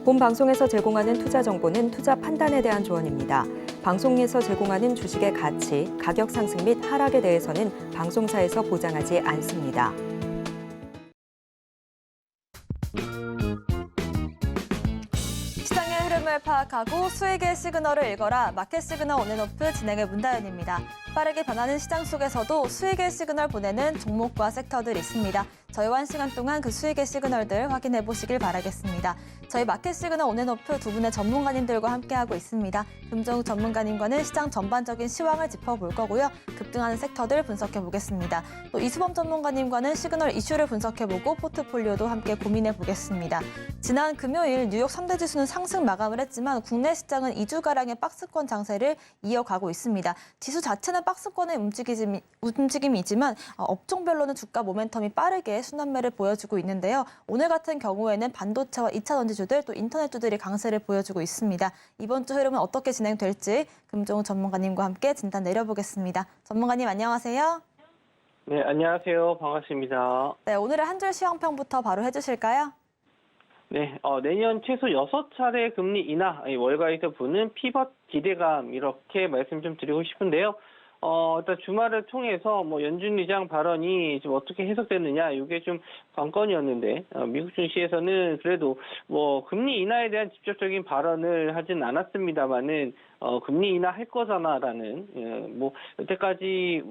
본 방송에서 제공하는 투자 정보는 투자 판단에 대한 조언입니다. 방송에서 제공하는 주식의 가치, 가격 상승 및 하락에 대해서는 방송사에서 보장하지 않습니다. 시장의 흐름을 파악하고 수익의 시그널을 읽어라. 마켓 시그널 온앤오프 진행의 문다연입니다. 빠르게 변하는 시장 속에서도 수익의 시그널 보내는 종목과 섹터들 있습니다. 저희와 1시간 동안 그 수익의 시그널들 확인해 보시길 바라겠습니다. 저희 마켓 시그널 온앤오프 두 분의 전문가님들과 함께하고 있습니다. 금정욱 전문가님과는 시장 전반적인 시황을 짚어볼 거고요. 급등하는 섹터들 분석해 보겠습니다. 또 이수범 전문가님과는 시그널 이슈를 분석해보고 포트폴리오도 함께 고민해 보겠습니다. 지난 금요일 뉴욕 3대 지수는 상승 마감을 했지만 국내 시장은 2주가량의 박스권 장세를 이어가고 있습니다. 지수 자체는 박스권의 움직임이지만 업종별로는 주가 모멘텀이 빠르게 순환매를 보여주고 있는데요. 오늘 같은 경우에는 반도체와 2차 전지주들 또 인터넷주들이 강세를 보여주고 있습니다. 이번 주 흐름은 어떻게 진행될지 금정욱 전문가님과 함께 진단 내려보겠습니다. 전문가님 안녕하세요. 네, 안녕하세요. 반갑습니다. 네, 오늘의 한 줄 시황평부터 바로 해주실까요? 네, 내년 최소 6차례 금리 인하, 월가에서 보는 피벗 기대감 이렇게 말씀 좀 드리고 싶은데요. 일단 주말을 통해서 연준 의장 발언이 좀 어떻게 해석됐느냐, 이게 좀 관건이었는데, 미국 증시에서는 그래도 금리 인하에 대한 직접적인 발언을 하진 않았습니다만은, 금리 인하 할 거잖아라는, 여태까지,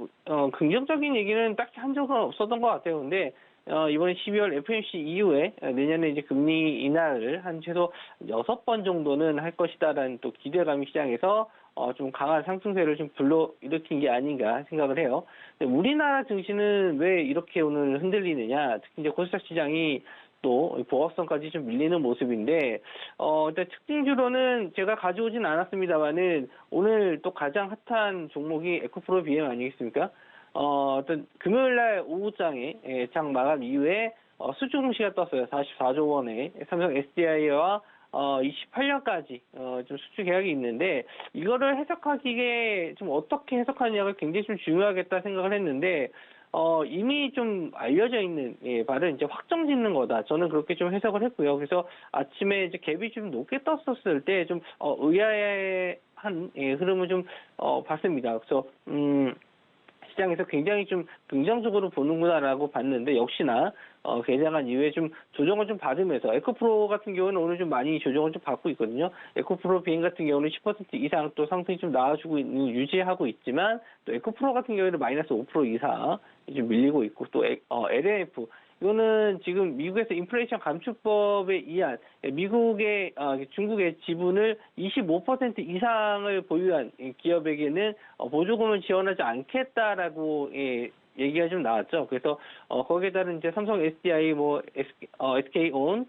긍정적인 얘기는 딱히 한 적은 없었던 것 같아요. 근데, 이번 12월 FOMC 이후에 내년에 이제 금리 인하를 한 최소 6번 정도는 할 것이다라는 또 기대감이 시장에서 좀 강한 상승세를 좀 불러일으킨 게 아닌가 생각을 해요. 근데 우리나라 증시는 왜 이렇게 오늘 흔들리느냐, 특히 이제 코스닥 시장이 또 보합선까지 좀 밀리는 모습인데, 일단 특징주로는 제가 가져오진 않았습니다만은 오늘 또 가장 핫한 종목이 에코프로 BM 아니겠습니까? 어떤 금요일날 오후장에 장 마감 이후에 수주 공시가 떴어요. 44조 원에 삼성 SDI와 28년까지 좀 수주 계약이 있는데, 이거를 해석하기에 좀 어떻게 해석하느냐가 굉장히 좀 중요하겠다 생각을 했는데, 이미 좀 알려져 있는 바를 이제 확정 짓는 거다. 저는 그렇게 좀 해석을 했고요. 그래서 아침에 이제 갭이 좀 높게 떴었을 때 좀 의아한 흐름을 좀 봤습니다. 그래서 시장에서 굉장히 좀 긍정적으로 보는구나라고 봤는데, 역시나 개장한 이후에 좀 조정을 좀 받으면서 에코프로 같은 경우는 오늘 좀 많이 조정을 좀 받고 있거든요. 에코프로 비행 같은 경우는 10% 이상 또 상승이 좀 나와주고 있는, 유지하고 있지만, 또 에코프로 같은 경우에는 마이너스 5% 이상 좀 밀리고 있고, 또 LNF 이거는 지금 미국에서 인플레이션 감축법에 의한 미국의 중국의 지분을 25% 이상을 보유한 기업에게는 보조금을 지원하지 않겠다라고 얘기가 좀 나왔죠. 그래서 거기에 따른 이제 삼성 SDI, SK온,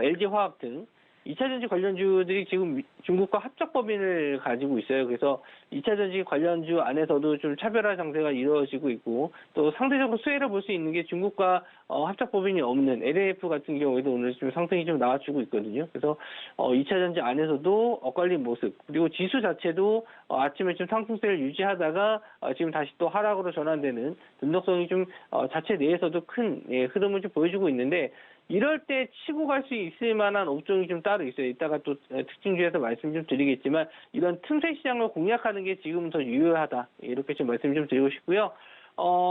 LG화학 등 2차 전지 관련주들이 지금 중국과 합작 법인을 가지고 있어요. 그래서 2차 전지 관련주 안에서도 좀 차별화 장세가 이루어지고 있고, 또 상대적으로 수혜를 볼 수 있는 게 중국과 합작 법인이 없는 LNF 같은 경우에도 오늘 좀 상승이 좀 나와주고 있거든요. 그래서 2차 전지 안에서도 엇갈린 모습, 그리고 지수 자체도 아침에 좀 상승세를 유지하다가 지금 다시 또 하락으로 전환되는 변동성이 좀 자체 내에서도 큰 흐름을 좀 보여주고 있는데, 이럴 때 치고 갈 수 있을 만한 업종이 좀 따로 있어요. 이따가 또 특징주에서 말씀 좀 드리겠지만, 이런 틈새 시장을 공략하는 게 지금은 더 유효하다, 이렇게 좀 말씀 좀 드리고 싶고요.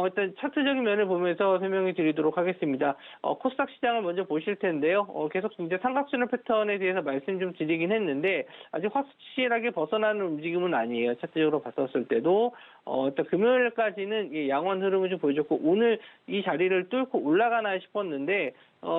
일단 차트적인 면을 보면서 설명해 드리도록 하겠습니다. 코스닥 시장을 먼저 보실 텐데요. 계속 이제 삼각순환 패턴에 대해서 말씀 좀 드리긴 했는데, 아직 확실하게 벗어나는 움직임은 아니에요. 차트적으로 봤었을 때도. 일단 금요일까지는 양원 흐름을 좀 보여줬고, 오늘 이 자리를 뚫고 올라가나 싶었는데,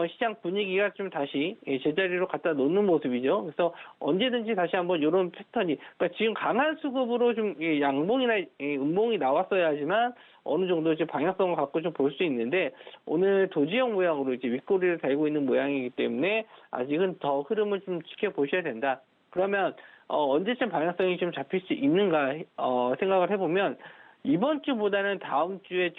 시장 분위기가 좀 다시 제자리로 갖다 놓는 모습이죠. 그래서 언제든지 다시 한번 이런 패턴이, 그러니까 지금 강한 수급으로 좀 양봉이나 음봉이 나왔어야 하지만 어느 정도 이제 방향성을 갖고 좀 볼 수 있는데, 오늘 도지형 모양으로 이제 윗꼬리를 달고 있는 모양이기 때문에 아직은 더 흐름을 좀 지켜보셔야 된다. 그러면 언제쯤 방향성이 좀 잡힐 수 있는가 생각을 해보면, 이번 주보다는 다음 주에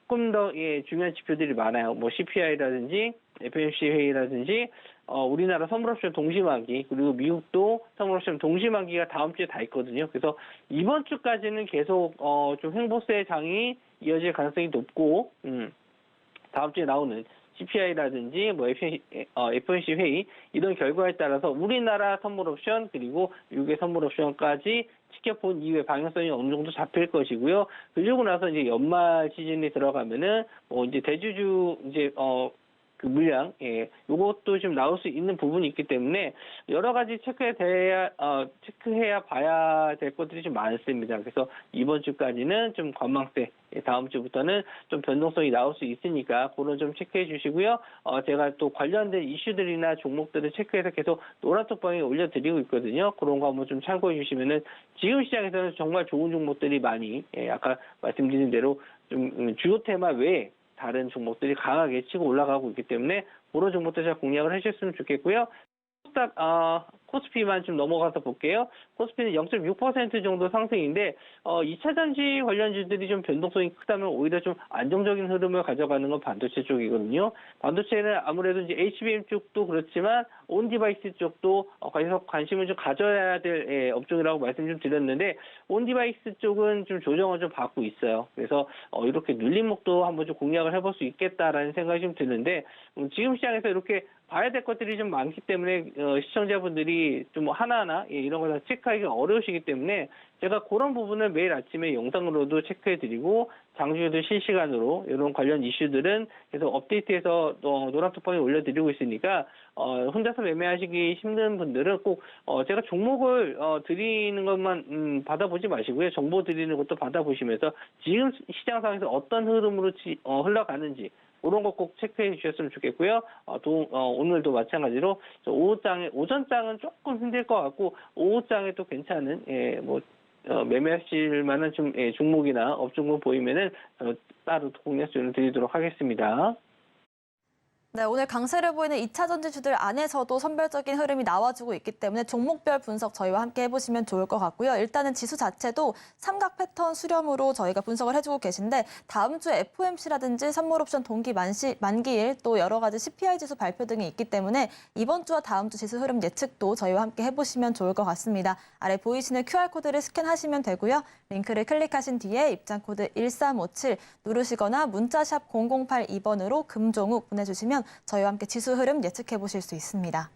조금 더 중요한 지표들이 많아요. 뭐 CPI라든지 FOMC 회의라든지 우리나라 선물옵션 동시만기 그리고 미국도 선물옵션 동시만기가 다음 주에 다 있거든요. 그래서 이번 주까지는 계속 좀 횡보세 장이 이어질 가능성이 높고 다음 주에 나오는 CPI라든지 뭐 FOMC 회의 이런 결과에 따라서 우리나라 선물옵션 그리고 미국의 선물옵션까지 지켜본 이후에 방향성이 어느 정도 잡힐 것이고요. 그러고 나서 이제 연말 시즌에 들어가면은 뭐 이제 대주주 이제 그 물량, 요것도 좀 나올 수 있는 부분이 있기 때문에 여러 가지 체크해야 봐야 될 것들이 좀 많습니다. 그래서 이번 주까지는 좀 관망세, 다음 주부터는 좀 변동성이 나올 수 있으니까 그런 좀 체크해 주시고요. 제가 또 관련된 이슈들이나 종목들을 체크해서 계속 노란톡방에 올려드리고 있거든요. 그런 거 한번 좀 참고해 주시면은 지금 시장에서는 정말 좋은 종목들이 많이, 아까 말씀드린 대로 좀 주요 테마 외에 다른 종목들이 강하게 치고 올라가고 있기 때문에 그런 종목들 잘 공략을 하셨으면 좋겠고요. 코스피만 좀 넘어가서 볼게요. 코스피는 0.6% 정도 상승인데 2차 전지 관련주들이 좀 변동성이 크다면 오히려 좀 안정적인 흐름을 가져가는 건 반도체 쪽이거든요. 반도체는 아무래도 이제 HBM 쪽도 그렇지만 온 디바이스 쪽도 계속 관심을 좀 가져야 될 업종이라고 말씀 좀 드렸는데 온 디바이스 쪽은 좀 조정을 좀 받고 있어요. 그래서 이렇게 눌림목도 한번 좀 공략을 해볼 수 있겠다라는 생각이 좀 드는데 지금 시장에서 이렇게 봐야 될 것들이 좀 많기 때문에 시청자분들이 좀 하나하나 이런 거 다 체크하기가 어려우시기 때문에 제가 그런 부분을 매일 아침에 영상으로도 체크해드리고 장중에도 실시간으로 이런 관련 이슈들은 계속 업데이트해서 노란톡방에 올려드리고 있으니까 혼자서 매매하시기 힘든 분들은 꼭 제가 종목을 드리는 것만 받아보지 마시고요. 정보 드리는 것도 받아보시면서 지금 시장 상황에서 어떤 흐름으로 흘러가는지 그런 거 꼭 체크해 주셨으면 좋겠고요. 오늘도 마찬가지로 오전장은 조금 힘들 것 같고 오후장에 또 괜찮은 매매하실 만한 좀 종목이나 업종군 보이면은 따로 공략주를 드리도록 하겠습니다. 네, 오늘 강세를 보이는 2차 전지주들 안에서도 선별적인 흐름이 나와주고 있기 때문에 종목별 분석 저희와 함께 해보시면 좋을 것 같고요. 일단은 지수 자체도 삼각 패턴 수렴으로 저희가 분석을 해주고 계신데 다음 주에 FOMC라든지 선물옵션 동기 만기일 또 여러 가지 CPI 지수 발표 등이 있기 때문에 이번 주와 다음 주 지수 흐름 예측도 저희와 함께 해보시면 좋을 것 같습니다. 아래 보이시는 QR코드를 스캔하시면 되고요. 링크를 클릭하신 뒤에 입장코드 1357 누르시거나 문자샵 0082번으로 금종욱 보내주시면 저희와 함께 지수 흐름 예측해 보실 수 있습니다.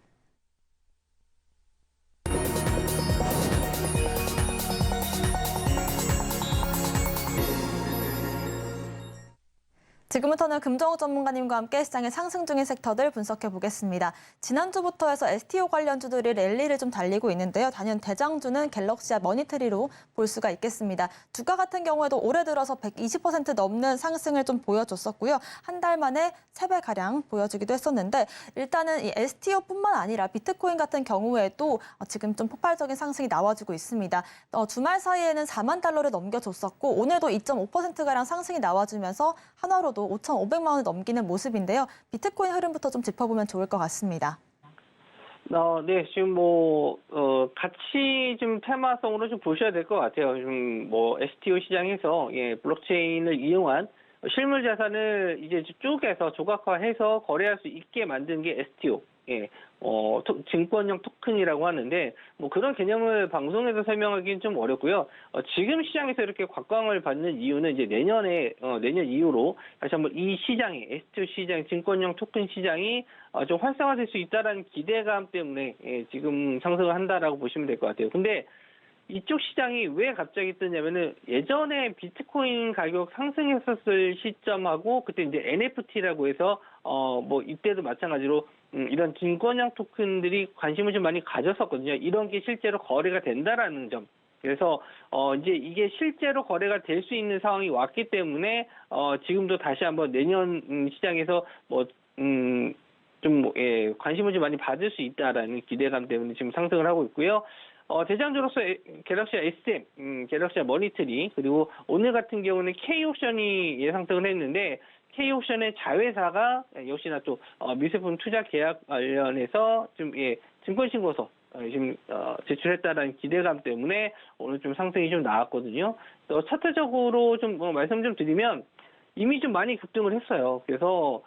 지금부터는 금정우 전문가님과 함께 시장의 상승 중인 섹터들 분석해 보겠습니다. 지난주부터 해서 STO 관련주들이 랠리를 좀 달리고 있는데요. 단연 대장주는 갤럭시와 머니트리로 볼 수가 있겠습니다. 주가 같은 경우에도 올해 들어서 120% 넘는 상승을 좀 보여줬었고요. 한 달 만에 3배가량 보여주기도 했었는데 일단은 이 STO뿐만 아니라 비트코인 같은 경우에도 지금 좀 폭발적인 상승이 나와주고 있습니다. 주말 사이에는 4만 달러를 넘겨줬었고 오늘도 2.5%가량 상승이 나와주면서 한화로도 5,500만 원을 넘기는 모습인데요. 비트코인 흐름부터 좀 짚어보면 좋을 것 같습니다. 네, 지금 같이 좀 테마성으로 좀 보셔야 될 것 같아요. 좀 STO 시장에서 블록체인을 이용한 실물 자산을 이제 쪼개서 조각화해서 거래할 수 있게 만든 게 STO. 증권형 토큰이라고 하는데 그런 개념을 방송에서 설명하기는 좀 어렵고요. 지금 시장에서 이렇게 곽광을 받는 이유는 이제 내년 이후로 다시 한번 이 시장이 STO 시장, 증권형 토큰 시장이 좀 활성화될 수 있다라는 기대감 때문에 지금 상승을 한다라고 보시면 될 것 같아요. 근데 이쪽 시장이 왜 갑자기 뜨냐면은 예전에 비트코인 가격 상승했었을 시점하고 그때 이제 NFT라고 해서 이때도 마찬가지로 이런 증권형 토큰들이 관심을 좀 많이 가졌었거든요. 이런 게 실제로 거래가 된다라는 점. 그래서 이제 이게 실제로 거래가 될 수 있는 상황이 왔기 때문에 지금도 다시 한번 내년 시장에서 관심을 좀 많이 받을 수 있다라는 기대감 때문에 지금 상승을 하고 있고요. 대장주로서 갤럭시와 SM, 갤럭시와 머니트리, 그리고 오늘 같은 경우는 K옵션이 상승을 했는데, K옵션의 자회사가 역시나 또 미세품 투자 계약 관련해서 증권신고서 지금 제출했다라는 기대감 때문에 오늘 좀 상승이 좀 나왔거든요. 차트적으로 좀 말씀 좀 드리면 이미 좀 많이 급등을 했어요. 그래서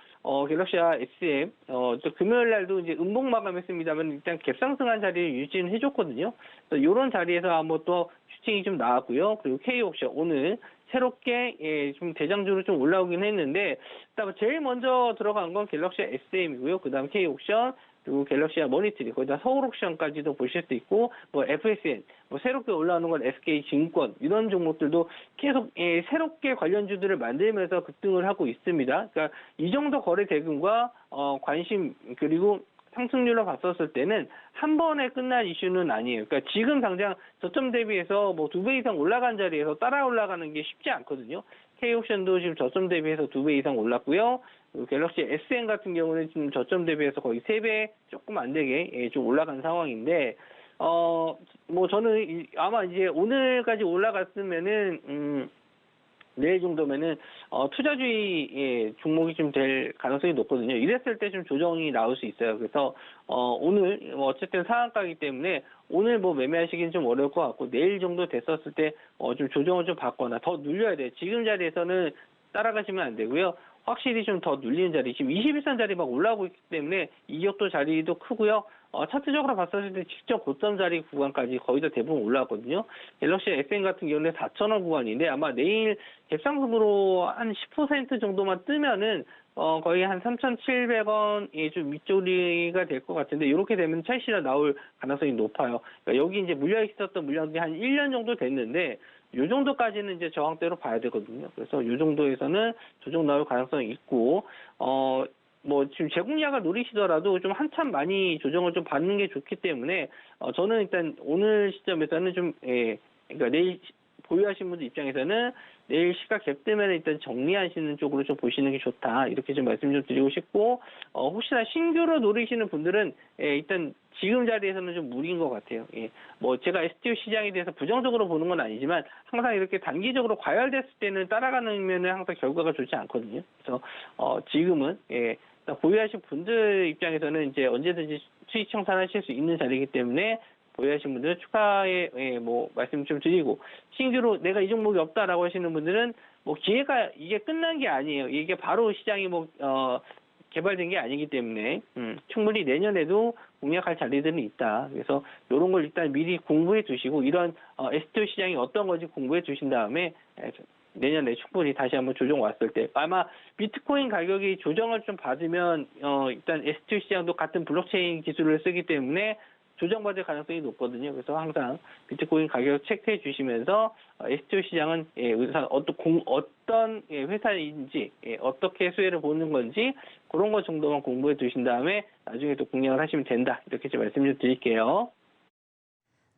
갤럭시와 SM 또 금요일 날도 이제 음봉 마감했습니다만 일단 갭상승한 자리를 유지는 해줬거든요. 그래서 이런 자리에서 한번 또 슈팅이 좀 나왔고요. 그리고 K옵션 오늘 새롭게 좀 대장주로 좀 올라오긴 했는데 일단 제일 먼저 들어간 건 갤럭시와 SM이고요. 그다음 K옵션 그리고 갤럭시와 머니트리, 거기다 서울옥션까지도 보실 수 있고, 뭐 FSN, 뭐 새롭게 올라오는 건 SK증권 이런 종목들도 계속 새롭게 관련주들을 만들면서 급등을 하고 있습니다. 그러니까 이 정도 거래 대금과 관심 그리고 상승률로 봤었을 때는 한 번에 끝난 이슈는 아니에요. 그러니까 지금 당장 저점 대비해서 뭐 2배 이상 올라간 자리에서 따라 올라가는 게 쉽지 않거든요. K옵션도 지금 저점 대비해서 2배 이상 올랐고요. 갤럭시 SN 같은 경우는 지금 저점 대비해서 거의 3배 조금 안 되게 좀 올라간 상황인데, 뭐 저는 아마 이제 오늘까지 올라갔으면은, 내일 정도면은, 투자주의 종목이 좀 될 가능성이 높거든요. 이랬을 때 좀 조정이 나올 수 있어요. 그래서, 오늘, 뭐 어쨌든 상한가이기 때문에 오늘 뭐 매매하시기는 좀 어려울 것 같고, 내일 정도 됐었을 때, 좀 조정을 좀 받거나 더 눌려야 돼요. 지금 자리에서는 따라가시면 안 되고요. 확실히 좀 더 눌리는 자리, 지금 21선 자리 막 올라오고 있기 때문에 이격도 자리도 크고요. 차트적으로 봤을 때 직접 고점 자리 구간까지 거의 다 대부분 올라왔거든요. 갤럭시 SM 같은 경우는 4,000원 구간인데 아마 내일 갭상승으로 한 10% 정도만 뜨면은 거의 한 3,700원이 좀 밑조리가 될 것 같은데 이렇게 되면 차익실현 나올 가능성이 높아요. 그러니까 여기 이제 물려 있었던 물량들이 한 1년 정도 됐는데 요 정도까지는 이제 저항대로 봐야 되거든요. 그래서 요 정도에서는 조정 나올 가능성이 있고, 뭐 지금 제공량을 노리시더라도 좀 한참 많이 조정을 좀 받는 게 좋기 때문에, 저는 일단 오늘 시점에서는 좀, 그러니까 내일 보유하신 분들 입장에서는 내일 시가 갭 뜨면 일단 정리하시는 쪽으로 좀 보시는 게 좋다. 이렇게 좀 말씀 좀 드리고 싶고, 혹시나 신규로 노리시는 분들은, 일단 지금 자리에서는 좀 무리인 것 같아요. 뭐 제가 STO 시장에 대해서 부정적으로 보는 건 아니지만 항상 이렇게 단기적으로 과열됐을 때는 따라가면은 항상 결과가 좋지 않거든요. 그래서, 지금은, 보유하신 분들 입장에서는 이제 언제든지 수익 청산하실 수 있는 자리이기 때문에 보유하신 분들은 추가의 뭐 말씀 좀 드리고, 신규로 내가 이 종목이 없다라고 하시는 분들은 뭐 기회가 이게 끝난 게 아니에요. 이게 바로 시장이 뭐 개발된 게 아니기 때문에 충분히 내년에도 공략할 자리들은 있다. 그래서 이런 걸 일단 미리 공부해 두시고 이런 STO 시장이 어떤 건지 공부해 두신 다음에 내년에 충분히 다시 한번 조정 왔을 때 아마 비트코인 가격이 조정을 좀 받으면 일단 STO 시장도 같은 블록체인 기술을 쓰기 때문에 조정받을 가능성이 높거든요. 그래서 항상 비트코인 가격 체크해 주시면서 STO 시장은 우선 어떤 회사인지 어떻게 수혜를 보는 건지 그런 것 정도만 공부해 두신 다음에 나중에 또 공략을 하시면 된다. 이렇게 좀 말씀 좀 드릴게요.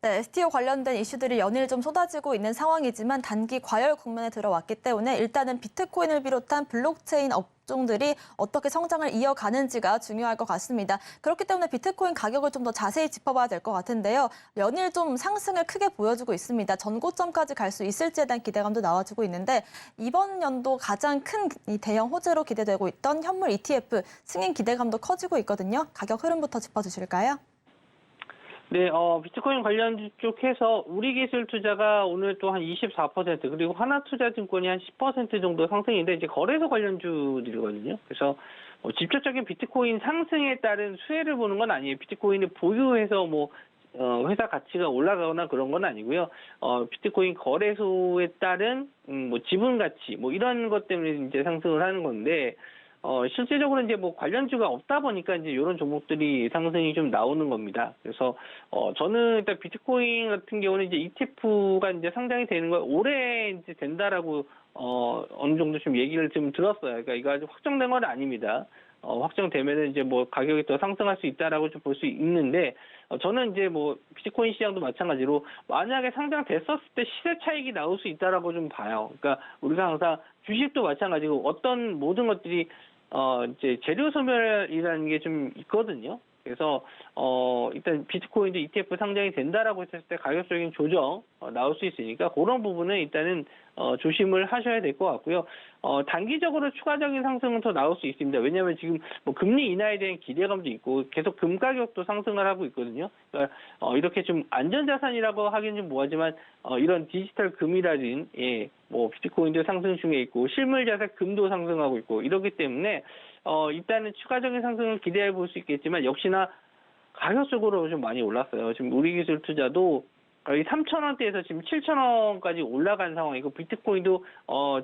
네, STO 관련된 이슈들이 연일 좀 쏟아지고 있는 상황이지만 단기 과열 국면에 들어왔기 때문에 일단은 비트코인을 비롯한 블록체인 업종들이 어떻게 성장을 이어가는지가 중요할 것 같습니다. 그렇기 때문에 비트코인 가격을 좀 더 자세히 짚어봐야 될 것 같은데요. 연일 좀 상승을 크게 보여주고 있습니다. 전고점까지 갈 수 있을지에 대한 기대감도 나와주고 있는데 이번 연도 가장 큰 이 대형 호재로 기대되고 있던 현물 ETF 승인 기대감도 커지고 있거든요. 가격 흐름부터 짚어주실까요? 네, 비트코인 관련 쪽 해서 우리기술투자가 오늘 또 한 24% 그리고 하나투자증권이 한 10% 정도 상승인데 이제 거래소 관련주들이거든요. 그래서 직접적인 비트코인 상승에 따른 수혜를 보는 건 아니에요. 비트코인을 보유해서 뭐 회사 가치가 올라가거나 그런 건 아니고요. 비트코인 거래소에 따른 뭐 지분 가치 뭐 이런 것 때문에 이제 상승을 하는 건데. 실제적으로 이제 뭐 관련주가 없다 보니까 이제 이런 종목들이 상승이 좀 나오는 겁니다. 그래서, 저는 일단 비트코인 같은 경우는 이제 ETF가 이제 상장이 되는 걸 올해 이제 된다라고, 어느 정도 좀 얘기를 좀 들었어요. 그러니까 이거 아직 확정된 건 아닙니다. 확정되면은 이제 뭐 가격이 더 상승할 수 있다라고 좀 볼 수 있는데, 저는 이제 뭐 비트코인 시장도 마찬가지로 만약에 상장됐었을 때 시세 차익이 나올 수 있다라고 좀 봐요. 그러니까 우리가 항상 주식도 마찬가지고 어떤 모든 것들이 이제 재료 소멸이라는 게 좀 있거든요. 그래서 일단 비트코인도 ETF 상장이 된다라고 했을 때 가격적인 조정 나올 수 있으니까 그런 부분은 일단은 조심을 하셔야 될 것 같고요. 단기적으로 추가적인 상승은 더 나올 수 있습니다. 왜냐하면 지금 뭐 금리 인하에 대한 기대감도 있고 계속 금 가격도 상승을 하고 있거든요. 그러니까 이렇게 좀 안전자산이라고 하긴 좀 뭐하지만 이런 디지털 금이라든지 뭐 비트코인도 상승 중에 있고 실물자산 금도 상승하고 있고 이렇기 때문에 일단은 추가적인 상승을 기대해 볼 수 있겠지만 역시나 가격적으로 좀 많이 올랐어요. 지금 우리기술 투자도 거의 3,000원대에서 지금 7,000원까지 올라간 상황이고 비트코인도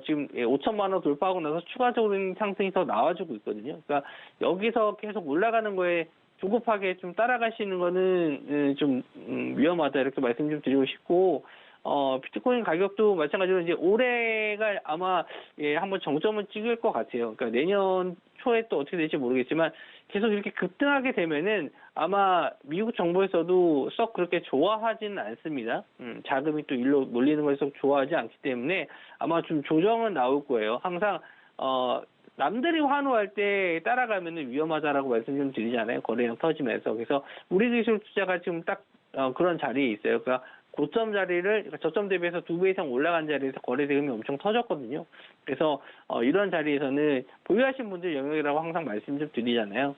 지금 5천만 원 돌파하고 나서 추가적인 상승이 더 나와주고 있거든요. 그러니까 여기서 계속 올라가는 거에 조급하게 좀 따라가시는 거는 좀 위험하다 이렇게 말씀 좀 드리고 싶고 비트코인 가격도 마찬가지로 이제 올해가 아마 한번 정점을 찍을 것 같아요. 그러니까 내년 초에 또 어떻게 될지 모르겠지만 계속 이렇게 급등하게 되면은 아마 미국 정부에서도 썩 그렇게 좋아하지는 않습니다. 자금이 또 일로 몰리는 걸 썩 좋아하지 않기 때문에 아마 좀 조정은 나올 거예요. 항상 남들이 환호할 때 따라가면은 위험하다라고 말씀 좀 드리잖아요. 거래량 터지면서. 그래서 우리 기술 투자가 지금 딱 그런 자리에 있어요. 그러니까 고점 자리를 저점 대비해서 2배 이상 올라간 자리에서 거래 대금이 엄청 터졌거든요. 그래서 이런 자리에서는 보유하신 분들 영역이라고 항상 말씀 좀 드리잖아요.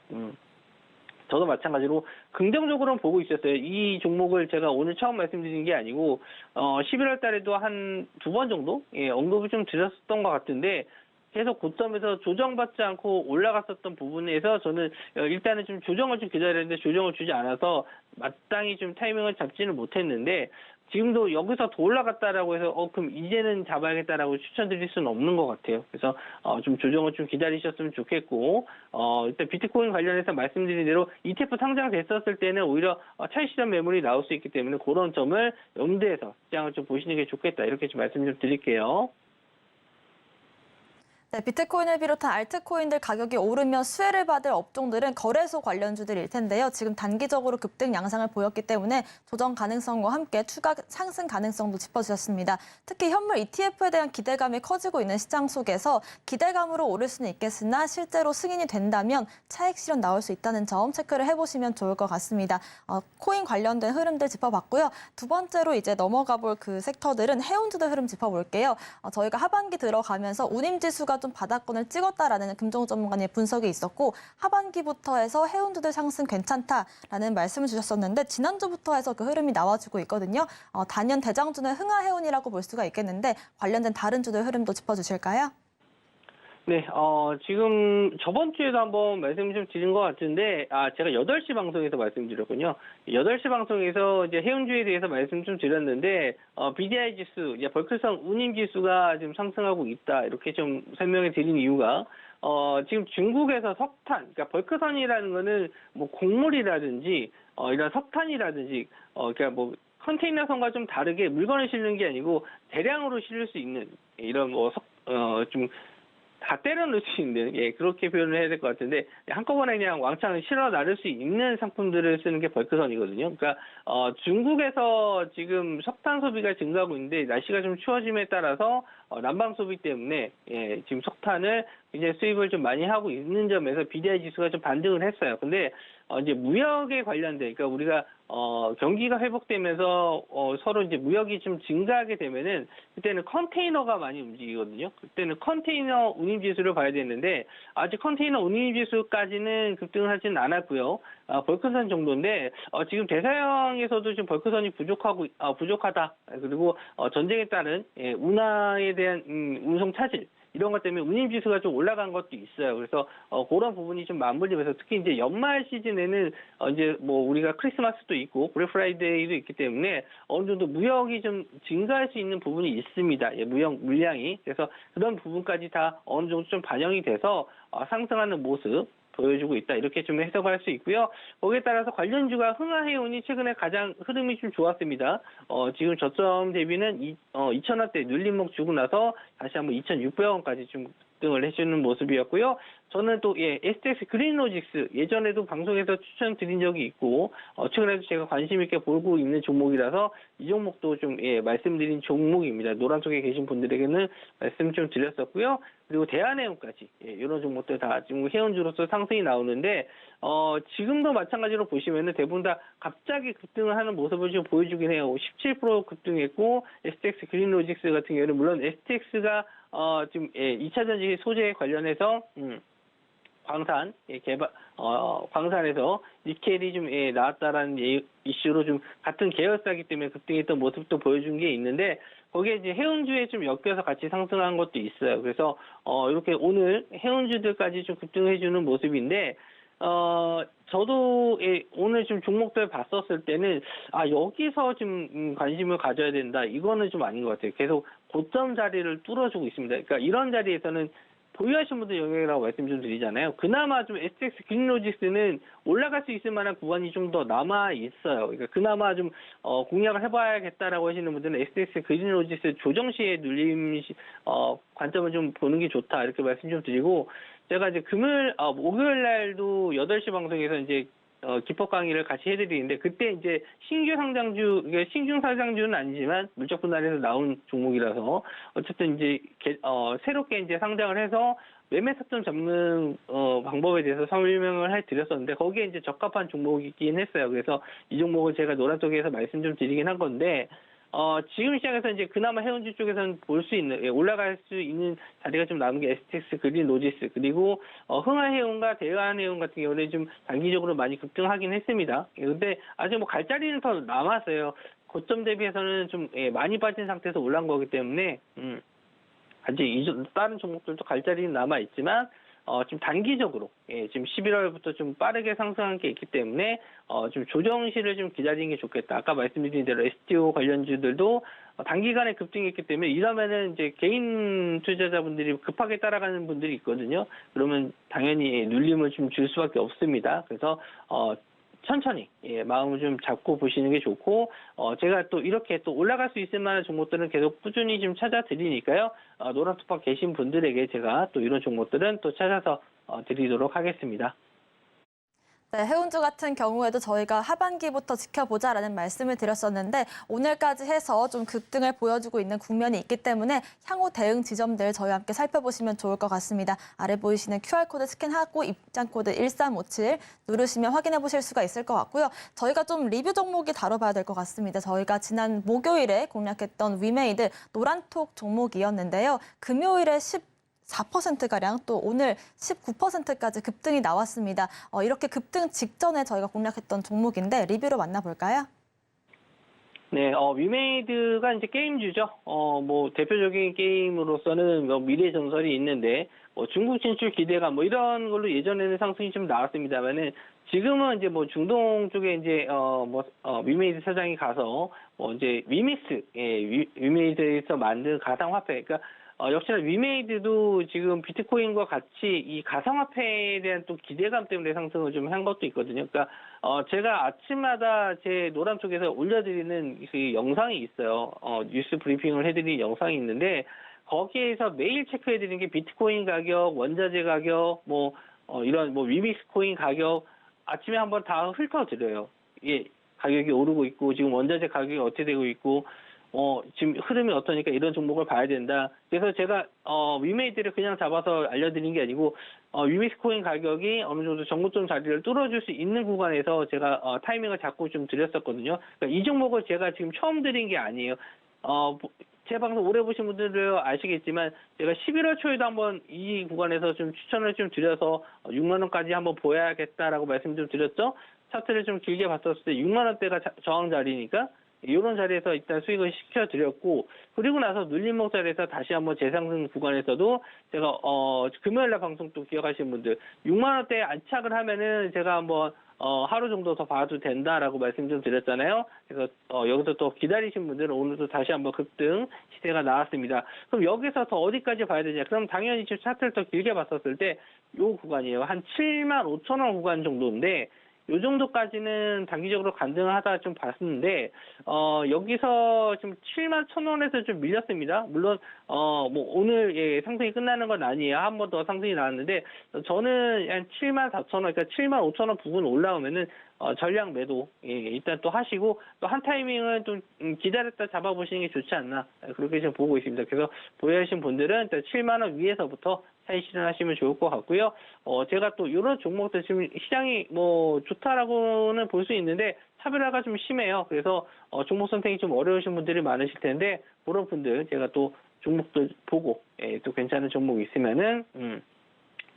저도 마찬가지로 긍정적으로는 보고 있었어요. 이 종목을 제가 오늘 처음 말씀드린 게 아니고 11월 달에도 한 2번 정도 언급을 좀 드렸었던 것 같은데 계속 고점에서 조정받지 않고 올라갔었던 부분에서 저는 일단은 좀 조정을 좀 기다렸는데 조정을 주지 않아서 마땅히 좀 타이밍을 잡지는 못했는데 지금도 여기서 더 올라갔다라고 해서 그럼 이제는 잡아야겠다라고 추천드릴 수는 없는 것 같아요. 그래서 좀 조정을 좀 기다리셨으면 좋겠고 일단 비트코인 관련해서 말씀드린 대로 ETF 상장됐었을 때는 오히려 차익 실현 매물이 나올 수 있기 때문에 그런 점을 염두해서 시장을 좀 보시는 게 좋겠다 이렇게 좀 말씀 좀 드릴게요. 네, 비트코인을 비롯한 알트코인들 가격이 오르면 수혜를 받을 업종들은 거래소 관련주들일 텐데요. 지금 단기적으로 급등 양상을 보였기 때문에 조정 가능성과 함께 추가 상승 가능성도 짚어주셨습니다. 특히 현물 ETF에 대한 기대감이 커지고 있는 시장 속에서 기대감으로 오를 수는 있겠으나 실제로 승인이 된다면 차익 실현 나올 수 있다는 점 체크를 해보시면 좋을 것 같습니다. 코인 관련된 흐름들 짚어봤고요. 두 번째로 이제 넘어가 볼 그 섹터들은 해운주들 흐름 짚어볼게요. 저희가 하반기 들어가면서 운임지수가 좀 바닥권을 찍었다라는 금종 전문가의 분석이 있었고 하반기부터 해서 해운주들 상승 괜찮다라는 말씀을 주셨었는데 지난주부터 해서 그 흐름이 나와주고 있거든요. 단연 대장주는 흥하해운이라고 볼 수가 있겠는데 관련된 다른 주들 흐름도 짚어주실까요? 네, 지금 저번 주에도 한번 말씀 좀 드린 것 같은데, 제가 8시 방송에서 말씀드렸군요. 8시 방송에서 이제 해운주에 대해서 말씀 좀 드렸는데, BDI 지수, 이제 벌크성 운임 지수가 지금 상승하고 있다. 이렇게 좀 설명해 드린 이유가, 지금 중국에서 석탄, 그러니까 벌크선이라는 거는 뭐 곡물이라든지, 이런 석탄이라든지, 그러니까 뭐 컨테이너선과 좀 다르게 물건을 실는 게 아니고 대량으로 실을 수 있는 이런 뭐 좀 다 때려 넣을 수 있는, 그렇게 표현을 해야 될 것 같은데, 한꺼번에 그냥 왕창 실어 나를 수 있는 상품들을 쓰는 게 벌크선이거든요. 그러니까, 중국에서 지금 석탄 소비가 증가하고 있는데, 날씨가 좀 추워짐에 따라서, 난방 소비 때문에, 지금 석탄을 굉장히 수입을 좀 많이 하고 있는 점에서 BDI 지수가 좀 반등을 했어요. 근데, 이제 무역에 관련된, 그러니까 우리가, 경기가 회복되면서, 서로 이제 무역이 좀 증가하게 되면은, 그때는 컨테이너가 많이 움직이거든요. 그때는 컨테이너 운임지수를 봐야 되는데, 아직 컨테이너 운임지수까지는 급등을 하지는 않았고요. 벌크선 정도인데, 지금 대서양에서도 지금 벌크선이 부족하다. 그리고, 전쟁에 따른, 운하에 대한, 운송 차질. 이런 것 때문에 운임지수가 좀 올라간 것도 있어요. 그래서 그런 부분이 좀 맞물리면서 특히 이제 연말 시즌에는 이제 뭐 우리가 크리스마스도 있고 블랙 프라이데이도 있기 때문에 어느 정도 무역이 좀 증가할 수 있는 부분이 있습니다. 무역 물량이. 그래서 그런 부분까지 다 어느 정도 좀 반영이 돼서 상승하는 모습 보여주고 있다. 이렇게 좀 해석할 수 있고요. 거기에 따라서 관련주가 흥하해운이 최근에 가장 흐름이 좀 좋았습니다. 지금 저점 대비는 2,000원대 눌림목 주고 나서 다시 한번 2,600원까지 좀 급등을 해주는 모습이었고요. 저는 또 STX 그린로직스 예전에도 방송에서 추천드린 적이 있고 최근에도 제가 관심 있게 보고 있는 종목이라서 이 종목도 좀 말씀드린 종목입니다. 노란 쪽에 계신 분들에게는 말씀 좀 드렸었고요. 그리고 대한해운까지 이런 종목들 다 지금 해운주로서 상승이 나오는데 지금도 마찬가지로 보시면은 대부분 다 갑자기 급등을 하는 모습을 좀 보여주긴 해요. 17% 급등했고 STX 그린로직스 같은 경우는 물론 STX가 지금 2차 전지 소재 관련해서 광산 개발 광산에서 니켈이 좀 나왔다라는 이슈로 좀 같은 계열사이기 때문에 급등했던 모습도 보여준 게 있는데 거기에 이제 해운주에 좀 엮여서 같이 상승한 것도 있어요. 그래서 이렇게 오늘 해운주들까지 좀 급등해주는 모습인데 저도 오늘 좀 종목들 봤었을 때는 여기서 좀 관심을 가져야 된다. 이거는 좀 아닌 것 같아요. 계속 고점 자리를 뚫어주고 있습니다. 그러니까 이런 자리에서는 보유하신 분들 영역이라고 말씀 좀 드리잖아요. 그나마 좀 STX 그린로직스는 올라갈 수 있을 만한 구간이 좀 더 남아 있어요. 그러니까 그나마 좀 공략을 해봐야겠다라고 하시는 분들은 STX 그린로직스 조정 시에 눌림 관점을 좀 보는 게 좋다 이렇게 말씀 좀 드리고 제가 이제 목요일 날도 8시 방송에서 이제 기법 강의를 같이 해드리는데 그때 이제 신규 상장주는 아니지만 물적 분할에서 나온 종목이라서 어쨌든 이제 새롭게 이제 상장을 해서 매매 타점 잡는 방법에 대해서 설명을 해드렸었는데 거기에 이제 적합한 종목이긴 했어요. 그래서 이 종목을 제가 노란 쪽에서 말씀 좀 드리긴 한 건데 지금 시장에서 이제 그나마 해운주 쪽에서는 볼 수 있는, 올라갈 수 있는 자리가 좀 남은 게 STX 그린로직스, 그리고, 흥하해운과 대한해운 같은 경우는 좀 단기적으로 많이 급등하긴 했습니다. 근데 아직 뭐 갈 자리는 더 남았어요. 고점 대비해서는 좀, 많이 빠진 상태에서 올라온 거기 때문에, 아직 다른 종목들도 갈 자리는 남아있지만, 좀 단기적으로, 지금 11월부터 좀 빠르게 상승한 게 있기 때문에, 좀 조정시를 좀 기다리는 게 좋겠다. 아까 말씀드린 대로 STO 관련주들도 단기간에 급등했기 때문에 이러면은 이제 개인 투자자분들이 급하게 따라가는 분들이 있거든요. 그러면 당연히 눌림을 좀 줄 수밖에 없습니다. 그래서, 천천히 마음을 좀 잡고 보시는 게 좋고 제가 또 이렇게 또 올라갈 수 있을 만한 종목들은 계속 꾸준히 좀 찾아드리니까요. 노란 톡방 계신 분들에게 제가 또 이런 종목들은 또 찾아서 드리도록 하겠습니다. 네, 해운주 같은 경우에도 저희가 하반기부터 지켜보자라는 말씀을 드렸었는데 오늘까지 해서 좀 급등을 보여주고 있는 국면이 있기 때문에 향후 대응 지점들 저희와 함께 살펴보시면 좋을 것 같습니다. 아래 보이시는 QR코드 스캔하고 입장코드 1357 누르시면 확인해 보실 수가 있을 것 같고요. 저희가 좀 리뷰 종목이 다뤄봐야 될 것 같습니다. 저희가 지난 목요일에 공략했던 위메이드 노란톡 종목이었는데요. 금요일에 4%가량 또 오늘 19%까지 급등이 나왔습니다. 이렇게 급등 직전에 저희가 공략했던 종목인데 리뷰로 만나볼까요? 네, 위메이드가 이제 게임주죠. 뭐 대표적인 게임으로서는 뭐 미래 전설이 있는데 중국 진출 기대감 뭐 이런 걸로 예전에는 상승이 좀 나왔습니다만은 지금은 이제 뭐 중동 쪽에 이제 위메이드 사장이 가서 이제 위믹스 위메이드에서 만든 가상화폐 그러니까 역시나 위메이드도 지금 비트코인과 같이 이 가상화폐에 대한 또 기대감 때문에 상승을 좀 한 것도 있거든요. 그러니까 제가 아침마다 제 노람 쪽에서 올려드리는 그 영상이 있어요. 뉴스 브리핑을 해드리는 영상이 있는데 거기에서 매일 체크해드리는 게 비트코인 가격, 원자재 가격, 이런 위믹스 코인 가격 아침에 한번 다 훑어드려요. 가격이 오르고 있고 지금 원자재 가격이 어떻게 되고 있고. 지금 흐름이 어떠니까 이런 종목을 봐야 된다. 그래서 제가, 위메이드를 그냥 잡아서 알려드린 게 아니고, 위믹스 코인 가격이 어느 정도 정고점 자리를 뚫어줄 수 있는 구간에서 제가, 타이밍을 잡고 좀 드렸었거든요. 그러니까 이 종목을 제가 지금 처음 드린 게 아니에요. 제 방송 오래 보신 분들은 아시겠지만, 제가 11월 초에도 한번 이 구간에서 좀 추천을 좀 드려서 6만원까지 한번 보여야겠다라고 말씀 좀 드렸죠. 차트를 좀 길게 봤었을 때 6만원대가 저항 자리니까, 이런 자리에서 일단 수익을 시켜드렸고 그리고 나서 눌림목 자리에서 다시 한번 재상승 구간에서도 제가 금요일날 방송 또 기억하시는 분들 6만 원대에 안착을 하면은 제가 한번 하루 정도 더 봐도 된다라고 말씀 좀 드렸잖아요. 그래서 여기서 또 기다리신 분들은 오늘도 다시 한번 급등 시세가 나왔습니다. 그럼 여기서 더 어디까지 봐야 되냐? 그럼 당연히 지금 차트를 더 길게 봤었을 때 요 구간이에요. 한 7만 5천 원 구간 정도인데 요 정도까지는 단기적으로 간등하다 좀 봤는데 여기서 좀 7만 1,000원에서 좀 밀렸습니다. 물론 뭐 오늘 예, 상승이 끝나는 건 아니에요. 한 번 더 상승이 나왔는데 저는 한 7만 4,000원, 그러니까 7만 5,000원 부근 올라오면은 전량 매도 예, 일단 또 하시고 또 한 타이밍은 좀 기다렸다 잡아보시는 게 좋지 않나 그렇게 지금 보고 있습니다. 그래서 보유하신 분들은 일단 7만 원 위에서부터 차익 실현하시면 좋을 것 같고요. 제가 또 이런 종목들 지금 시장이 뭐 좋다라고는 볼 수 있는데 차별화가 좀 심해요. 그래서 종목 선택이 좀 어려우신 분들이 많으실 텐데 그런 분들 제가 또 종목들 보고 예, 또 괜찮은 종목 있으면은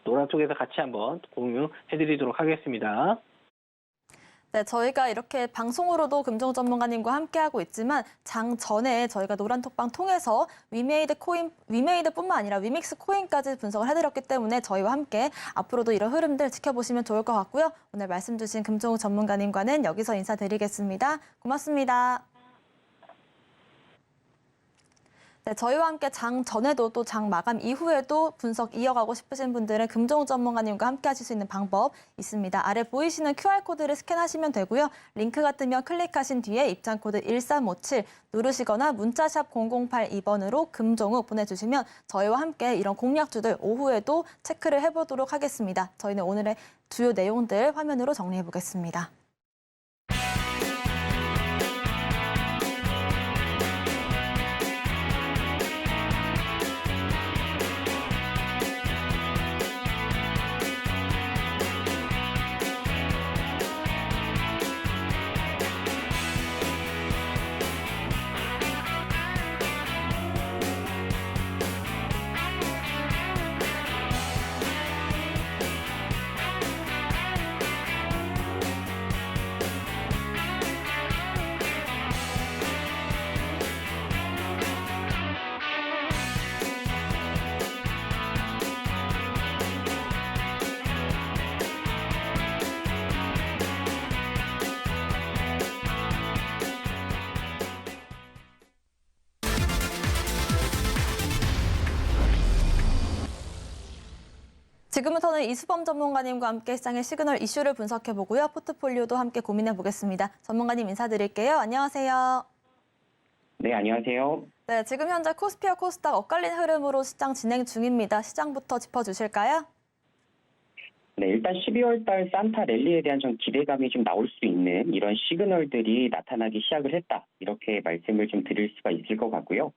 노란 쪽에서 같이 한번 공유해드리도록 하겠습니다. 네, 저희가 이렇게 방송으로도 금종 전문가님과 함께하고 있지만 장 전에 저희가 노란톡방 통해서 위메이드뿐만 아니라 위믹스 코인까지 분석을 해드렸기 때문에 저희와 함께 앞으로도 이런 흐름들 지켜보시면 좋을 것 같고요. 오늘 말씀 주신 금종 전문가님과는 여기서 인사드리겠습니다. 고맙습니다. 네, 저희와 함께 장 전에도 또 장 마감 이후에도 분석 이어가고 싶으신 분들은 금종 전문가님과 함께 하실 수 있는 방법 있습니다. 아래 보이시는 QR코드를 스캔하시면 되고요. 링크가 뜨면 클릭하신 뒤에 입장코드 1357 누르시거나 문자샵 0082번으로 금종욱 보내주시면 저희와 함께 이런 공략주들 오후에도 체크를 해보도록 하겠습니다. 저희는 오늘의 주요 내용들 화면으로 정리해 보겠습니다. 지금부터는 이수범 전문가님과 함께 시장의 시그널 이슈를 분석해보고요. 포트폴리오도 함께 고민해보겠습니다. 전문가님 인사드릴게요. 안녕하세요. 네, 안녕하세요. 네, 지금 현재 코스피와 코스닥 엇갈린 흐름으로 시장 진행 중입니다. 시장부터 짚어주실까요? 네, 일단 12월 달 산타 랠리에 대한 좀 기대감이 좀 나올 수 있는 이런 시그널들이 나타나기 시작을 했다. 이렇게 말씀을 좀 드릴 수가 있을 것 같고요.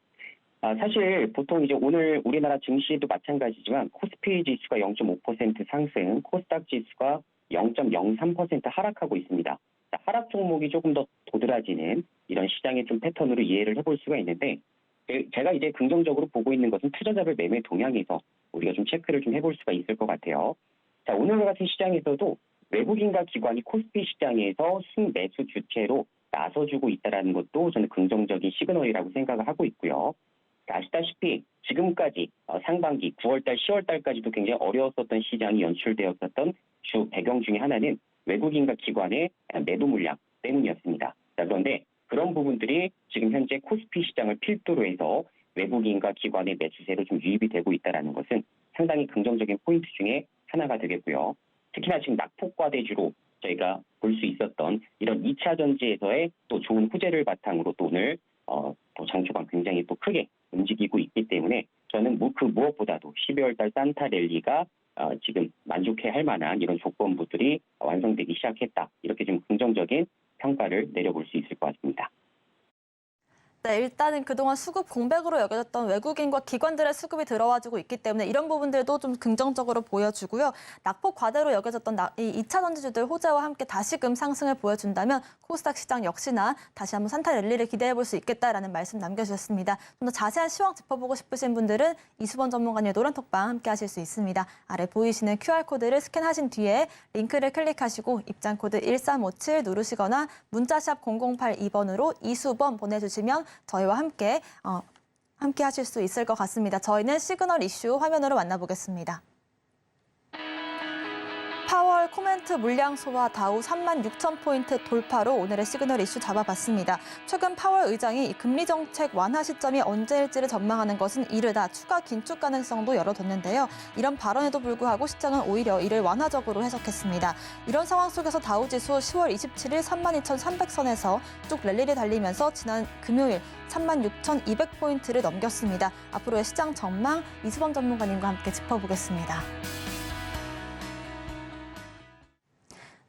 사실 보통 이제 오늘 우리나라 증시도 마찬가지지만 코스피 지수가 0.5% 상승, 코스닥 지수가 0.03% 하락하고 있습니다. 하락 종목이 조금 더 도드라지는 이런 시장의 좀 패턴으로 이해를 해볼 수가 있는데 제가 이제 긍정적으로 보고 있는 것은 투자자별 매매 동향에서 우리가 좀 체크를 좀 해볼 수가 있을 것 같아요. 자, 오늘 같은 시장에서도 외국인과 기관이 코스피 시장에서 순매수 주체로 나서주고 있다는 것도 저는 긍정적인 시그널이라고 생각을 하고 있고요. 아시다시피 지금까지 상반기 9월달, 10월달까지도 굉장히 어려웠었던 시장이 연출되었었던 주 배경 중에 하나는 외국인과 기관의 매도 물량 때문이었습니다. 자, 그런데 그런 부분들이 지금 현재 코스피 시장을 필두로 해서 외국인과 기관의 매수세로 좀 유입이 되고 있다는 것은 상당히 긍정적인 포인트 중에 하나가 되겠고요. 특히나 지금 낙폭과대주로 저희가 볼 수 있었던 이런 2차 전지에서의 또 좋은 호재를 바탕으로 또 오늘 또 장초반 굉장히 또 크게 움직이고 있기 때문에 저는 그 무엇보다도 12월 달 산타 랠리가 지금 만족해야 할 만한 이런 조건부들이 완성되기 시작했다. 이렇게 좀 긍정적인 평가를 내려볼 수 있을 것 같습니다. 네, 일단은 그동안 수급 공백으로 여겨졌던 외국인과 기관들의 수급이 들어와주고 있기 때문에 이런 부분들도 좀 긍정적으로 보여주고요. 낙폭 과대로 여겨졌던 이 2차 전지주들 호재와 함께 다시금 상승을 보여준다면 코스닥 시장 역시나 다시 한번 산타 랠리를 기대해볼 수 있겠다라는 말씀 남겨주셨습니다. 좀 더 자세한 시황 짚어보고 싶으신 분들은 이수범 전문가님의 노란톡방 함께 하실 수 있습니다. 아래 보이시는 QR코드를 스캔하신 뒤에 링크를 클릭하시고 입장코드 1357 누르시거나 문자샵 0082번으로 이수범 보내주시면 저희와 함께 하실 수 있을 것 같습니다. 저희는 시그널 이슈 화면으로 만나보겠습니다. 파월 코멘트 물량 소와 다우 36,000포인트 돌파로 오늘의 시그널 이슈 잡아봤습니다. 최근 파월 의장이 이 금리 정책 완화 시점이 언제일지를 전망하는 것은 이르다 추가 긴축 가능성도 열어뒀는데요. 이런 발언에도 불구하고 시장은 오히려 이를 완화적으로 해석했습니다. 이런 상황 속에서 다우지수 10월 27일 32,300선에서 쭉 랠리를 달리면서 지난 금요일 36,200포인트를 넘겼습니다. 앞으로의 시장 전망 이수범 전문가님과 함께 짚어보겠습니다.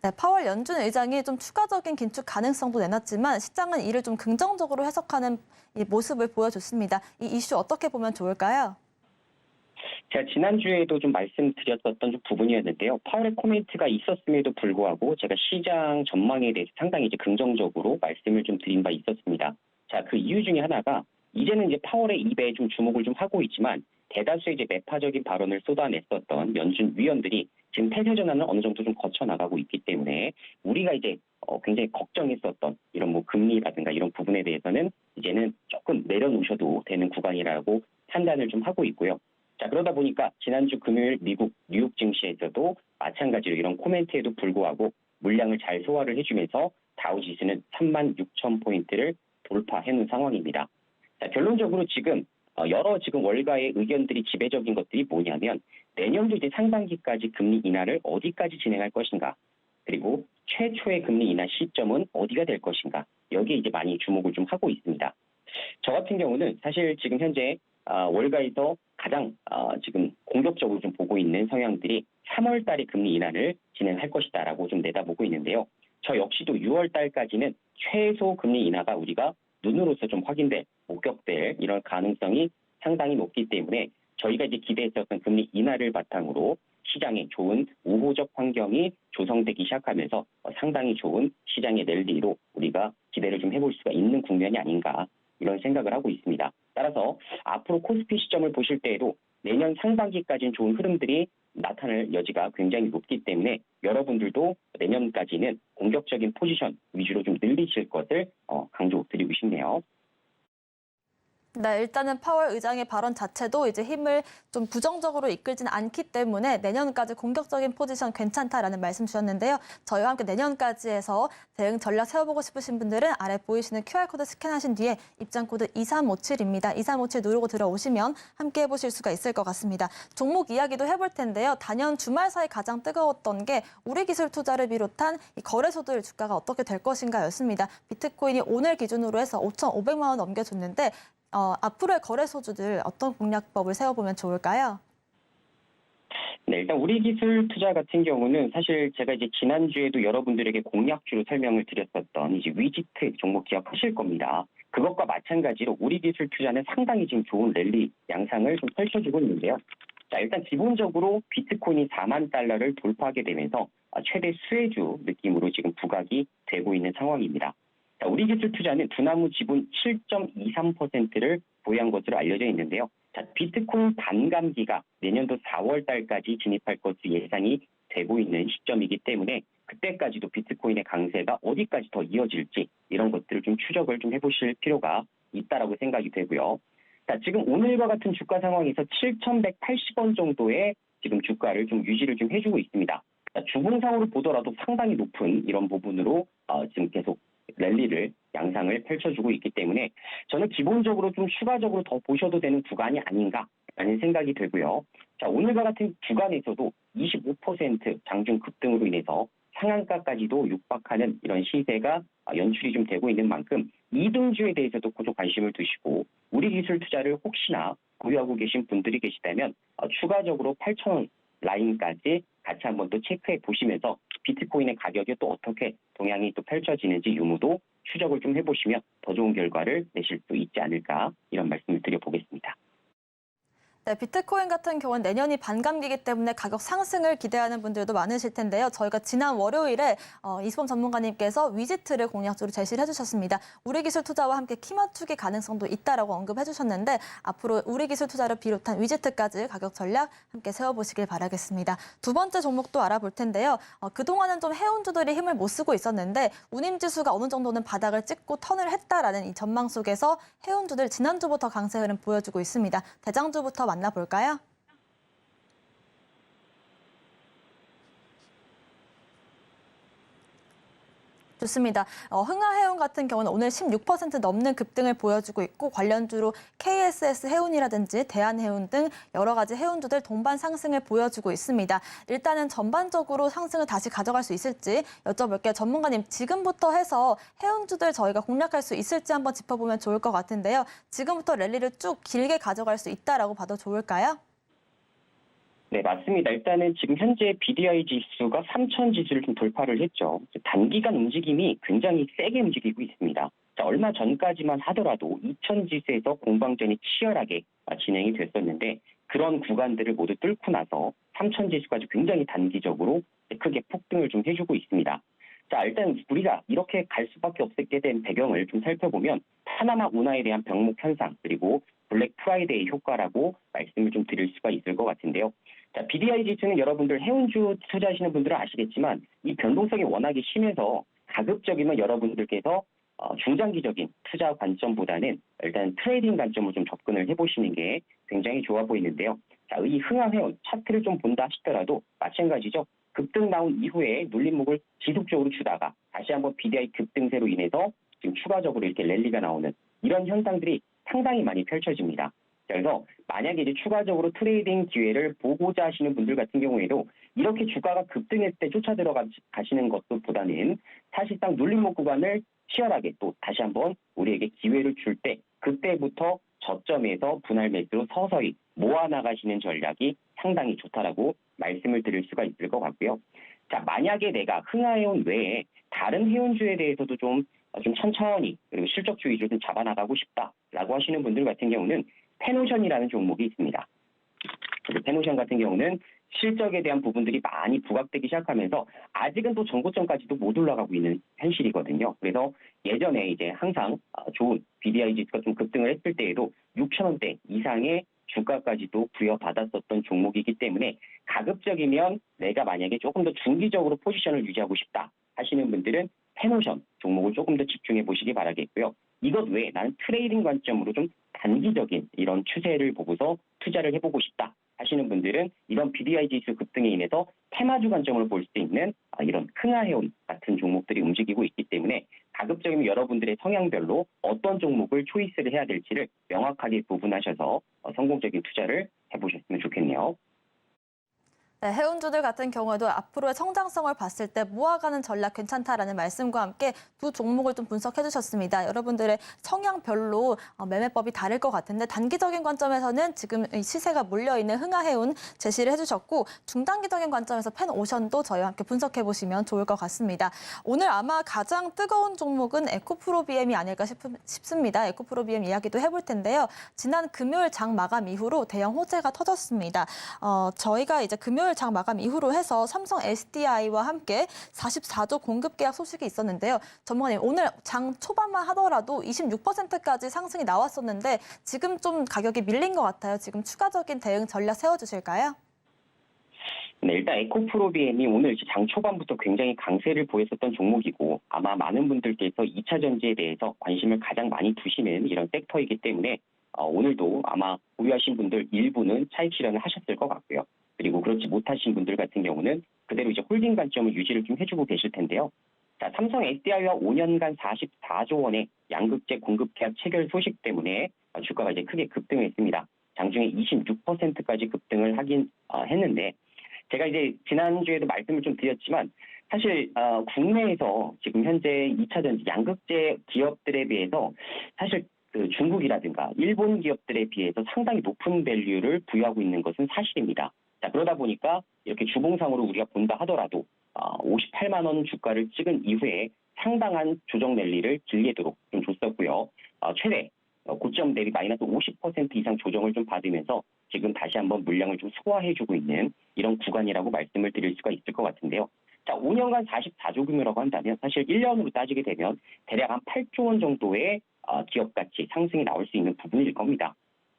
네, 파월 연준 의장이 좀 추가적인 긴축 가능성도 내놨지만 시장은 이를 좀 긍정적으로 해석하는 이 모습을 보여줬습니다. 이 이슈 어떻게 보면 좋을까요? 제가 지난주에도 좀 말씀드렸었던 좀 부분이었는데요. 파월의 코멘트가 있었음에도 불구하고 제가 시장 전망에 대해서 상당히 이제 긍정적으로 말씀을 좀 드린 바 있었습니다. 자, 그 이유 중에 하나가 이제는 이제 파월의 입에 좀 주목을 좀 하고 있지만 대다수의 이제 매파적인 발언을 쏟아냈었던 연준 위원들이 지금 태세 전환을 어느 정도 좀 거쳐 나가고 있기 때문에 우리가 이제 굉장히 걱정했었던 이런 뭐 금리라든가 이런 부분에 대해서는 이제는 조금 내려놓으셔도 되는 구간이라고 판단을 좀 하고 있고요. 자, 그러다 보니까 지난주 금요일 미국 뉴욕 증시에서도 마찬가지로 이런 코멘트에도 불구하고 물량을 잘 소화를 해주면서 다우지수는 36,000포인트를 돌파해놓은 상황입니다. 자, 결론적으로 지금 여러 지금 월가의 의견들이 지배적인 것들이 뭐냐면 내년도 이제 상반기까지 금리 인하를 어디까지 진행할 것인가, 그리고 최초의 금리 인하 시점은 어디가 될 것인가, 여기에 이제 많이 주목을 좀 하고 있습니다. 저 같은 경우는 사실 지금 현재 월가에서 가장 지금 공격적으로 좀 보고 있는 성향들이 3월 달에 금리 인하를 진행할 것이다라고 좀 내다보고 있는데요. 저 역시도 6월 달까지는 최소 금리 인하가 우리가 눈으로서 좀 확인될, 목격될 이런 가능성이 상당히 높기 때문에 저희가 이제 기대했었던 금리 인하를 바탕으로 시장에 좋은 우호적 환경이 조성되기 시작하면서 상당히 좋은 시장의 랠리로 우리가 기대를 좀 해볼 수가 있는 국면이 아닌가 이런 생각을 하고 있습니다. 따라서 앞으로 코스피 시점을 보실 때에도 내년 상반기까지는 좋은 흐름들이 나타날 여지가 굉장히 높기 때문에 여러분들도 내년까지는 공격적인 포지션 위주로 좀 늘리실 것을 강조드리고 싶네요. 네, 일단은 파월 의장의 발언 자체도 이제 힘을 좀 부정적으로 이끌지는 않기 때문에 내년까지 공격적인 포지션 괜찮다라는 말씀 주셨는데요. 저희와 함께 내년까지 해서 대응 전략 세워보고 싶으신 분들은 아래 보이시는 QR코드 스캔하신 뒤에 입장코드 2357입니다. 2357 누르고 들어오시면 함께 해보실 수가 있을 것 같습니다. 종목 이야기도 해볼 텐데요. 단연 주말 사이 가장 뜨거웠던 게 우리 기술 투자를 비롯한 이 거래소들 주가가 어떻게 될 것인가였습니다. 비트코인이 오늘 기준으로 해서 5,500만 원 넘겨줬는데 앞으로의 거래소주들 어떤 공략법을 세워보면 좋을까요? 네, 일단 우리 기술 투자 같은 경우는 사실 제가 이제 지난주에도 여러분들에게 공략주로 설명을 드렸었던 이제 위지트 종목 기억하실 겁니다. 그것과 마찬가지로 우리 기술 투자는 상당히 지금 좋은 랠리 양상을 좀 펼쳐주고 있는데요. 자, 일단 기본적으로 비트코인이 4만 달러를 돌파하게 되면서 최대 수혜주 느낌으로 지금 부각이 되고 있는 상황입니다. 자, 우리 기술 투자는 두나무 지분 7.23%를 보유한 것으로 알려져 있는데요. 자, 비트코인 반감기가 내년도 4월 달까지 진입할 것으로 예상이 되고 있는 시점이기 때문에 그때까지도 비트코인의 강세가 어디까지 더 이어질지 이런 것들을 좀 추적을 좀 해보실 필요가 있다라고 생각이 되고요. 자, 지금 오늘과 같은 주가 상황에서 7,180원 정도의 지금 주가를 좀 유지를 좀 해주고 있습니다. 자, 주봉상으로 보더라도 상당히 높은 이런 부분으로 지금 계속 랠리를 양상을 펼쳐주고 있기 때문에 저는 기본적으로 좀 추가적으로 더 보셔도 되는 구간이 아닌가라는 생각이 들고요. 자, 오늘과 같은 구간에서도 25% 장중 급등으로 인해서 상한가까지도 육박하는 이런 시세가 연출이 좀 되고 있는 만큼 이등주에 대해서도 고조 관심을 두시고 우리 기술 투자를 혹시나 보유하고 계신 분들이 계시다면 추가적으로 8,000원 라인까지 같이 한번 또 체크해 보시면서 비트코인의 가격이 또 어떻게 동향이 또 펼쳐지는지 유무도 추적을 좀 해보시면 더 좋은 결과를 내실 수 있지 않을까 이런 말씀을 드려보겠습니다. 네, 비트코인 같은 경우는 내년이 반감기이기 때문에 가격 상승을 기대하는 분들도 많으실 텐데요. 저희가 지난 월요일에 이수범 전문가님께서 위지트를 공략적으로 제시를 해주셨습니다. 우리 기술 투자와 함께 키 맞추기 가능성도 있다라고 언급해 주셨는데 앞으로 우리 기술 투자를 비롯한 위지트까지 가격 전략 함께 세워보시길 바라겠습니다. 두 번째 종목도 알아볼 텐데요. 그동안은 좀 해운주들이 힘을 못 쓰고 있었는데 운임지수가 어느 정도는 바닥을 찍고 턴을 했다라는 이 전망 속에서 해운주들 지난주부터 강세 흐름 보여주고 있습니다. 대장주부터 만나볼까요? 좋습니다. 흥하해운 같은 경우는 오늘 16% 넘는 급등을 보여주고 있고 관련주로 KSS 해운이라든지 대한해운 등 여러 가지 해운주들 동반 상승을 보여주고 있습니다. 일단은 전반적으로 상승을 다시 가져갈 수 있을지 여쭤볼게요. 전문가님, 지금부터 해서 해운주들 저희가 공략할 수 있을지 한번 짚어보면 좋을 것 같은데요. 지금부터 랠리를 쭉 길게 가져갈 수 있다라고 봐도 좋을까요? 네, 맞습니다. 일단은 지금 현재 BDI 지수가 3,000 지수를 좀 돌파를 했죠. 단기간 움직임이 굉장히 세게 움직이고 있습니다. 자, 얼마 전까지만 하더라도 2,000 지수에서 공방전이 치열하게 진행이 됐었는데 그런 구간들을 모두 뚫고 나서 3,000 지수까지 굉장히 단기적으로 크게 폭등을 좀 해주고 있습니다. 자, 일단 우리가 이렇게 갈 수밖에 없게 된 배경을 좀 살펴보면 파나마 운하에 대한 병목 현상 그리고 블랙 프라이데이 효과라고 말씀을 좀 드릴 수가 있을 것 같은데요. 자, BDI 지수는 여러분들 해운주 투자하시는 분들은 아시겠지만 이 변동성이 워낙에 심해서 가급적이면 여러분들께서 중장기적인 투자 관점보다는 일단 트레이딩 관점으로 좀 접근을 해보시는 게 굉장히 좋아 보이는데요. 자, 이 흥하해운 차트를 좀 본다 하시더라도 마찬가지죠. 급등 나온 이후에 눌림목을 지속적으로 주다가 다시 한번 BDI 급등세로 인해서 지금 추가적으로 이렇게 랠리가 나오는 이런 현상들이 상당히 많이 펼쳐집니다. 그래서 만약에 이제 추가적으로 트레이딩 기회를 보고자 하시는 분들 같은 경우에도 이렇게 주가가 급등했을 때 쫓아 들어가시는 것보다는 사실상 눌림목 구간을 치열하게 또 다시 한번 우리에게 기회를 줄 때 그때부터 저점에서 분할 매수로 서서히 모아 나가시는 전략이 상당히 좋다라고 말씀을 드릴 수가 있을 것 같고요. 자, 만약에 내가 흥하해운 외에 다른 해운주에 대해서도 좀 천천히 그리고 실적주 위주로 좀 잡아나가고 싶다라고 하시는 분들 같은 경우는 페노션이라는 종목이 있습니다. 페노션 같은 경우는 실적에 대한 부분들이 많이 부각되기 시작하면서 아직은 또 전고점까지도 못 올라가고 있는 현실이거든요. 그래서 예전에 이제 항상 좋은 BDI 지수가 좀 급등을 했을 때에도 6,000원대 이상의 주가까지도 부여받았었던 종목이기 때문에 가급적이면 내가 만약에 조금 더 중기적으로 포지션을 유지하고 싶다 하시는 분들은 페노션 종목을 조금 더 집중해 보시기 바라겠고요. 이것 외에 나는 트레이딩 관점으로 좀 단기적인 이런 추세를 보고서 투자를 해보고 싶다 하시는 분들은 이런 BDI 지수 급등에 인해서 테마주 관점으로 볼 수 있는 이런 흥하해운 같은 종목들이 움직이고 있기 때문에 가급적이면 여러분들의 성향별로 어떤 종목을 초이스를 해야 될지를 명확하게 구분하셔서 성공적인 투자를 해보셨으면 좋겠네요. 네, 해운주들 같은 경우에도 앞으로의 성장성을 봤을 때 모아가는 전략 괜찮다라는 말씀과 함께 두 종목을 좀 분석해 주셨습니다. 여러분들의 성향별로 매매법이 다를 것 같은데 단기적인 관점에서는 지금 이 시세가 몰려있는 흥하해운 제시를 해주셨고 중단기적인 관점에서 펜오션도 저희와 함께 분석해 보시면 좋을 것 같습니다. 오늘 아마 가장 뜨거운 종목은 에코프로비엠이 아닐까 싶습니다. 에코프로비엠 이야기도 해볼 텐데요. 지난 금요일 장 마감 이후로 대형 호재가 터졌습니다. 저희가 이제 금요일 장 마감 이후로 해서 삼성 SDI와 함께 44조 공급 계약 소식이 있었는데요. 전문가님, 오늘 장 초반만 하더라도 26%까지 상승이 나왔었는데 지금 좀 가격이 밀린 것 같아요. 지금 추가적인 대응 전략 세워주실까요? 네, 일단 에코프로비엠이 오늘 장 초반부터 굉장히 강세를 보였었던 종목이고 아마 많은 분들께서 2차 전지에 대해서 관심을 가장 많이 두시는 이런 섹터이기 때문에 오늘도 아마 보유하신 분들 일부는 차익 실현을 하셨을 것 같고요. 그리고 그렇지 못하신 분들 같은 경우는 그대로 이제 홀딩 관점을 유지를 좀 해주고 계실 텐데요. 자, 삼성 SDI와 5년간 44조 원의 양극재 공급 계약 체결 소식 때문에 주가가 이제 크게 급등했습니다. 장중에 26%까지 급등을 하긴 했는데 제가 이제 지난주에도 말씀을 좀 드렸지만 사실 국내에서 지금 현재 2차 전지 양극재 기업들에 비해서 사실 그 중국이라든가 일본 기업들에 비해서 상당히 높은 밸류를 부여하고 있는 것은 사실입니다. 자, 그러다 보니까 이렇게 주봉상으로 우리가 본다 하더라도 58만 원 주가를 찍은 이후에 상당한 조정 랠리를 길게도록 좀 줬었고요. 최대 고점 대비 마이너스 50% 이상 조정을 좀 받으면서 지금 다시 한번 물량을 좀 소화해주고 있는 이런 구간이라고 말씀을 드릴 수가 있을 것 같은데요. 자, 5년간 44조 규모라고 한다면 사실 1년으로 따지게 되면 대략 한 8조 원 정도의 기업 가치 상승이 나올 수 있는 부분일 겁니다.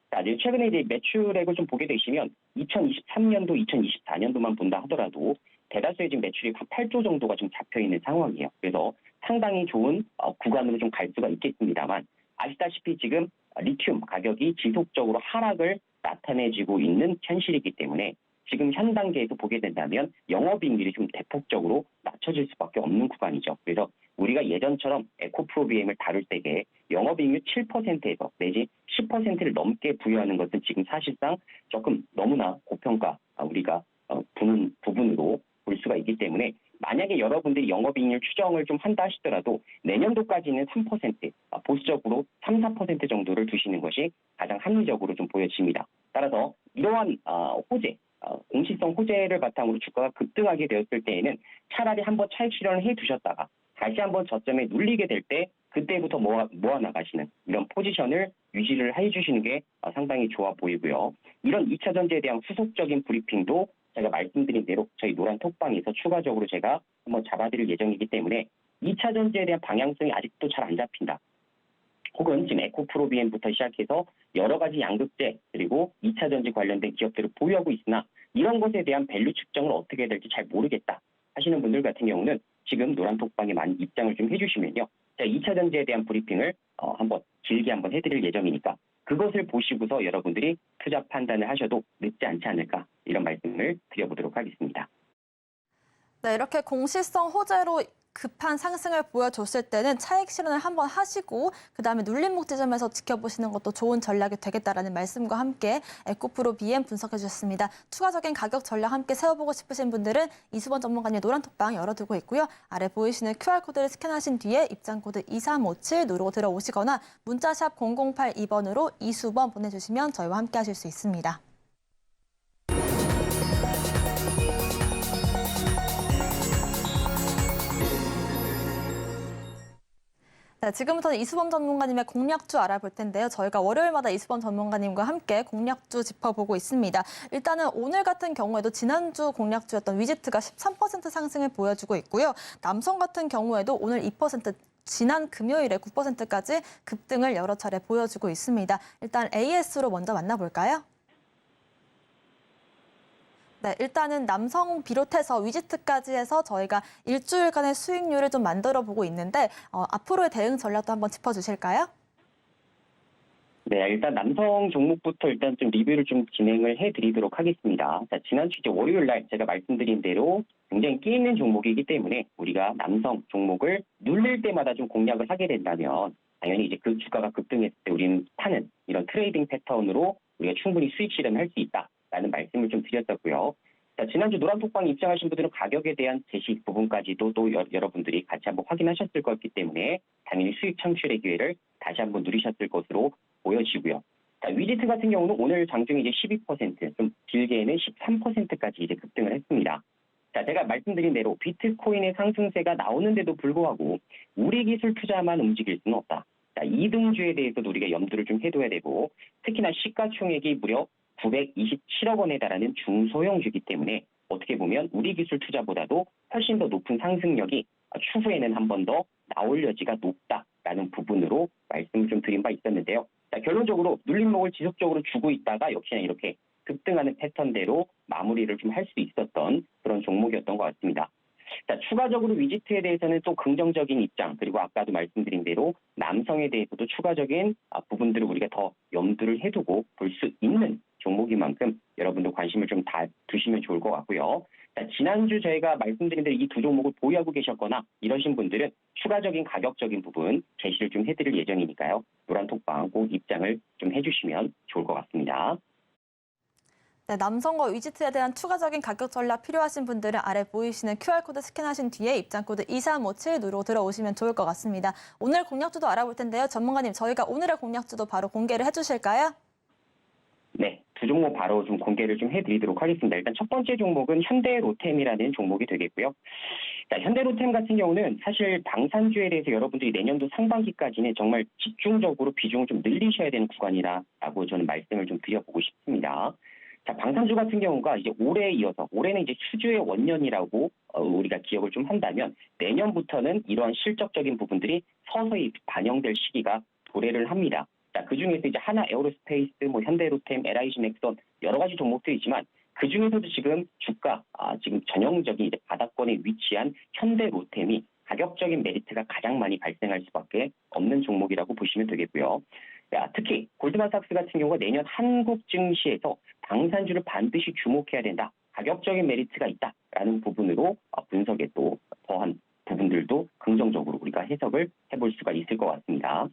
자, 이제 최근에 이제 매출액을 좀 보게 되시면 2023년도, 2024년도만 본다 하더라도 대다수의 지금 매출이 한 8조 정도가 좀 잡혀 있는 상황이에요. 그래서 상당히 좋은 구간으로 좀 갈 수가 있겠습니다만 아시다시피 지금 리튬 가격이 지속적으로 하락을 나타내지고 있는 현실이기 때문에 지금 현 단계에서 보게 된다면 영업이익률이 좀 대폭적으로 낮춰질 수밖에 없는 구간이죠. 그래서 우리가 예전처럼 에코프로비엠을 다룰 때에 영업이익률 7%에서 내지 10%를 넘게 부여하는 것은 지금 사실상 조금 너무나 고평가 우리가 보는 부분으로 볼 수가 있기 때문에 만약에 여러분들이 영업이익률 추정을 좀 한다 하시더라도 내년도까지는 3%, 보수적으로 3, 4% 정도를 두시는 것이 가장 합리적으로 좀 보여집니다. 따라서 이러한 호재, 공시성 호재를 바탕으로 주가가 급등하게 되었을 때에는 차라리 한번 차익 실현을 해두셨다가 다시 한번 저점에 눌리게 될 때 그때부터 모아나가시는 이런 포지션을 유지를 해주시는 게 상당히 좋아 보이고요. 이런 2차 전지에 대한 후속적인 브리핑도 제가 말씀드린 대로 저희 노란 톡방에서 추가적으로 제가 한번 잡아드릴 예정이기 때문에 2차 전지에 대한 방향성이 아직도 잘 안 잡힌다. 혹은 지금 에코프로비엠부터 시작해서 여러 가지 양극재 그리고 2차 전지 관련된 기업들을 보유하고 있으나 이런 것에 대한 밸류 측정을 어떻게 해야 될지 잘 모르겠다 하시는 분들 같은 경우는 지금 노란 톡방에 많이 입장을 좀 해주시면요. 제가 2차 전지에 대한 브리핑을 한번 길게 한번 해드릴 예정이니까 그것을 보시고서 여러분들이 투자 판단을 하셔도 늦지 않지 않을까 이런 말씀을 드려보도록 하겠습니다. 네, 이렇게 공시성 호재로 급한 상승을 보여줬을 때는 차익 실현을 한번 하시고 그다음에 눌림목 지점에서 지켜보시는 것도 좋은 전략이 되겠다라는 말씀과 함께 에코프로 BM 분석해 주셨습니다. 추가적인 가격 전략 함께 세워보고 싶으신 분들은 이수번 전문가님 노란 톡방 열어두고 있고요. 아래 보이시는 QR코드를 스캔하신 뒤에 입장코드 2357 누르고 들어오시거나 문자샵 0082번으로 이수번 보내주시면 저희와 함께 하실 수 있습니다. 네, 지금부터는 이수범 전문가님의 공략주 알아볼 텐데요. 저희가 월요일마다 이수범 전문가님과 함께 공략주 짚어보고 있습니다. 일단은 오늘 같은 경우에도 지난주 공략주였던 위지트가 13% 상승을 보여주고 있고요. 남성 같은 경우에도 오늘 2%, 지난 금요일에 9%까지 급등을 여러 차례 보여주고 있습니다. 일단 AS로 먼저 만나볼까요? 네, 일단은 남성 비롯해서 위지트까지 해서 저희가 일주일간의 수익률을 좀 만들어 보고 있는데 앞으로의 대응 전략도 한번 짚어주실까요? 네, 일단 남성 종목부터 일단 좀 리뷰를 좀 진행을 해드리도록 하겠습니다. 자, 지난주 이제 월요일 날 제가 말씀드린 대로 굉장히 끼 있는 종목이기 때문에 우리가 남성 종목을 눌릴 때마다 좀 공략을 하게 된다면 당연히 이제 그 주가가 급등했을 때 우리는 파는 이런 트레이딩 패턴으로 우리가 충분히 수익 실현을 할 수 있다라는 말씀을 좀 드렸었고요. 자, 지난주 노란 톡방 입장하신 분들은 가격에 대한 제시 부분까지도 또 여러분들이 같이 한번 확인하셨을 거기 때문에 당연히 수익 창출의 기회를 다시 한번 누리셨을 것으로 보여지고요. 자, 위지트 같은 경우는 오늘 장중에 이제 12%, 좀 길게는 13%까지 이제 급등을 했습니다. 자, 제가 말씀드린 대로 비트코인의 상승세가 나오는데도 불구하고 우리 기술 투자만 움직일 수는 없다. 자, 2등주에 대해서도 우리가 염두를 좀 해둬야 되고 특히나 시가총액이 무려 927억 원에 달하는 중소형주이기 때문에 어떻게 보면 우리 기술 투자보다도 훨씬 더 높은 상승력이 추후에는 한 번 더 나올 여지가 높다라는 부분으로 말씀을 좀 드린 바 있었는데요. 자, 결론적으로 눌림목을 지속적으로 주고 있다가 역시나 이렇게 급등하는 패턴대로 마무리를 좀 할 수 있었던 그런 종목이었던 것 같습니다. 자, 추가적으로 위지트에 대해서는 또 긍정적인 입장, 그리고 아까도 말씀드린 대로 남성에 대해서도 추가적인 부분들을 우리가 더 염두를 해두고 볼 수 있는 종목인 만큼 여러분도 관심을 좀 다 두시면 좋을 것 같고요. 자, 지난주 저희가 말씀드린 대로 이 두 종목을 보유하고 계셨거나 이러신 분들은 추가적인 가격적인 부분 제시를 좀 해드릴 예정이니까요. 노란 톡방 꼭 입장을 좀 해주시면 좋을 것 같습니다. 네, 남성과 위지트에 대한 추가적인 가격 전략 필요하신 분들은 아래 보이시는 QR코드 스캔하신 뒤에 입장코드 2357 누르고 들어오시면 좋을 것 같습니다. 오늘 공략주도 알아볼 텐데요. 전문가님, 저희가 오늘의 공략주도 바로 공개를 해주실까요? 네, 두 종목 바로 좀 공개를 좀 해드리도록 하겠습니다. 일단 첫 번째 종목은 현대로템이라는 종목이 되겠고요. 자, 현대로템 같은 경우는 사실 방산주에 대해서 여러분들이 내년도 상반기까지는 정말 집중적으로 비중을 좀 늘리셔야 되는 구간이라고 저는 말씀을 좀 드려보고 싶습니다. 자, 방산주 같은 경우가 이제 올해에 이어서 올해는 이제 수주의 원년이라고 우리가 기억을 좀 한다면 내년부터는 이러한 실적적인 부분들이 서서히 반영될 시기가 도래를 합니다. 자, 그 중에서 이제 하나 에어로스페이스, 현대로템, LIG 넥선 여러 가지 종목들이 있지만 그 중에서도 지금 주가 지금 전형적인 이제 바닥권에 위치한 현대로템이 가격적인 메리트가 가장 많이 발생할 수밖에 없는 종목이라고 보시면 되겠고요. 자, 특히 골드만삭스 같은 경우가 내년 한국 증시에서 방산주를 반드시 주목해야 된다. 가격적인 메리트가 있다라는 부분으로 분석에 또 더한 부분들도 긍정적으로 우리가 해석을 해볼 수가 있을 것 같습니다.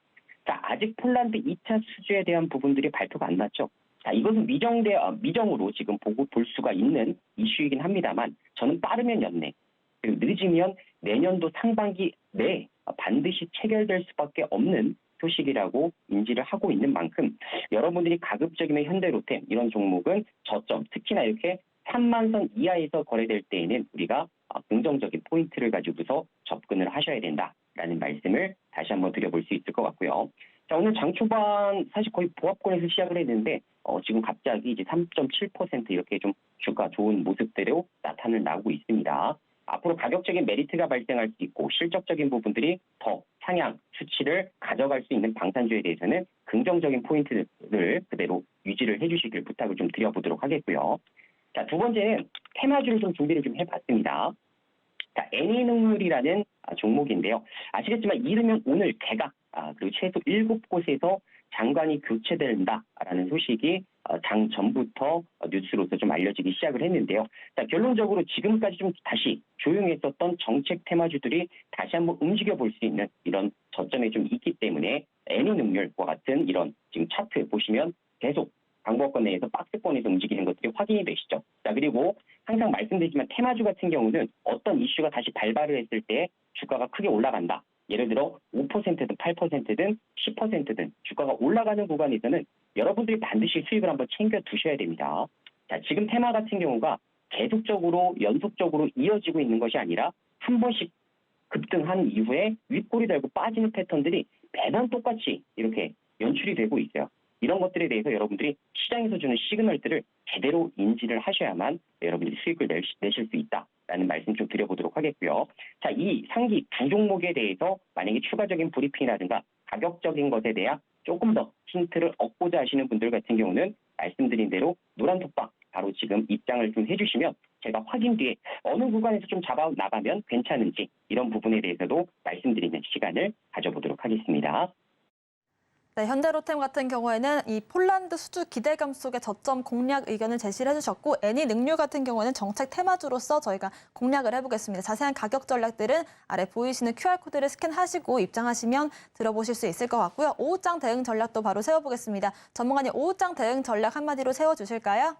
자, 아직 폴란드 2차 수주에 대한 부분들이 발표가 안 났죠. 자, 이것은 미정으로 지금 볼 수가 있는 이슈이긴 합니다만 저는 빠르면 연내, 그리고 늦으면 내년도 상반기 내에 반드시 체결될 수밖에 없는 소식이라고 인지를 하고 있는 만큼 여러분들이 가급적이면 현대로템 이런 종목은 저점, 특히나 이렇게 3만 선 이하에서 거래될 때에는 우리가 긍정적인 포인트를 가지고서 접근을 하셔야 된다라는 말씀을 다시 한번 드려볼 수 있을 것 같고요. 자, 오늘 장 초반 사실 거의 보합권에서 시작을 했는데 지금 갑자기 이제 3.7% 이렇게 좀 주가 좋은 모습대로 나타나고 있습니다. 앞으로 가격적인 메리트가 발생할 수 있고 실적적인 부분들이 더 상향 수치를 가져갈 수 있는 방산주에 대해서는 긍정적인 포인트를 그대로 유지를 해주시길 부탁을 좀 드려보도록 하겠고요. 자, 두 번째는 테마주를 좀 준비를 좀 해봤습니다. 자, 애니능률이라는 종목인데요. 아시겠지만 이르면 오늘 대각 그리고 최소 7곳에서 장관이 교체된다라는 소식이 장 전부터 뉴스로서 좀 알려지기 시작을 했는데요. 자, 결론적으로 지금까지 좀 다시 조용했었던 정책 테마주들이 다시 한번 움직여 볼 수 있는 이런 저점에 좀 있기 때문에 애니능률과 같은 이런 지금 차트 보시면 계속 방법권 내에서 박스권에서 움직이는 것들이 확인이 되시죠. 자, 그리고 항상 말씀드리지만 테마주 같은 경우는 어떤 이슈가 다시 발발을 했을 때 주가가 크게 올라간다. 예를 들어 5%든 8%든 10%든 주가가 올라가는 구간에서는 여러분들이 반드시 수익을 한번 챙겨 두셔야 됩니다. 자, 지금 테마 같은 경우가 계속적으로 연속적으로 이어지고 있는 것이 아니라 한 번씩 급등한 이후에 윗골이 달고 빠지는 패턴들이 매번 똑같이 이렇게 연출이 되고 있어요. 이런 것들에 대해서 여러분들이 시장에서 주는 시그널들을 제대로 인지를 하셔야만 여러분들이 수익을 내실 수 있다라는 말씀 좀 드려보도록 하겠고요. 자, 이 상기 두 종목에 대해서 만약에 추가적인 브리핑이라든가 가격적인 것에 대한 조금 더 힌트를 얻고자 하시는 분들 같은 경우는 말씀드린 대로 노란 톡방 바로 지금 입장을 좀 해주시면 제가 확인 뒤에 어느 구간에서 좀 잡아 나가면 괜찮은지 이런 부분에 대해서도 말씀드리는 시간을 가져보도록 하겠습니다. 네, 현대로템 같은 경우에는 이 폴란드 수주 기대감 속에 저점 공략 의견을 제시를 해주셨고 애니능률 같은 경우에는 정책 테마주로서 저희가 공략을 해보겠습니다. 자세한 가격 전략들은 아래 보이시는 QR코드를 스캔하시고 입장하시면 들어보실 수 있을 것 같고요. 오후장 대응 전략도 바로 세워보겠습니다. 전문가님 오후장 대응 전략 한마디로 세워주실까요?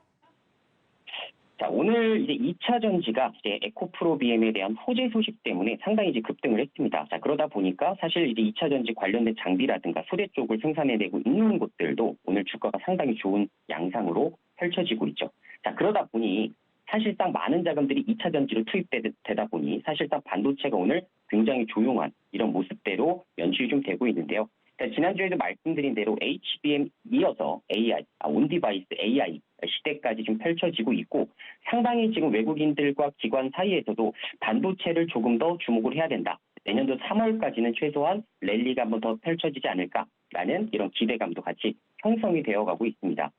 자, 오늘 이제 2차 전지가 이제 에코프로비엠에 대한 호재 소식 때문에 상당히 이제 급등을 했습니다. 자, 그러다 보니까 사실 이제 2차 전지 관련된 장비라든가 소재 쪽을 생산해내고 있는 곳들도 오늘 주가가 상당히 좋은 양상으로 펼쳐지고 있죠. 자, 그러다 보니 사실상 많은 자금들이 2차 전지로 투입되다 보니 사실상 반도체가 오늘 굉장히 조용한 이런 모습대로 연출이 좀 되고 있는데요. 자, 지난주에도 말씀드린 대로 HBM 이어서 AI, 온디바이스 AI 시대까지 좀 펼쳐지고 있고 상당히 지금 외국인들과 기관 사이에서도 반도체를 조금 더 주목을 해야 된다. 내년도 3월까지는 최소한 랠리가 한번 더 펼쳐지지 않을까라는 이런 기대감도 같이 형성이 되어가고 있습니다.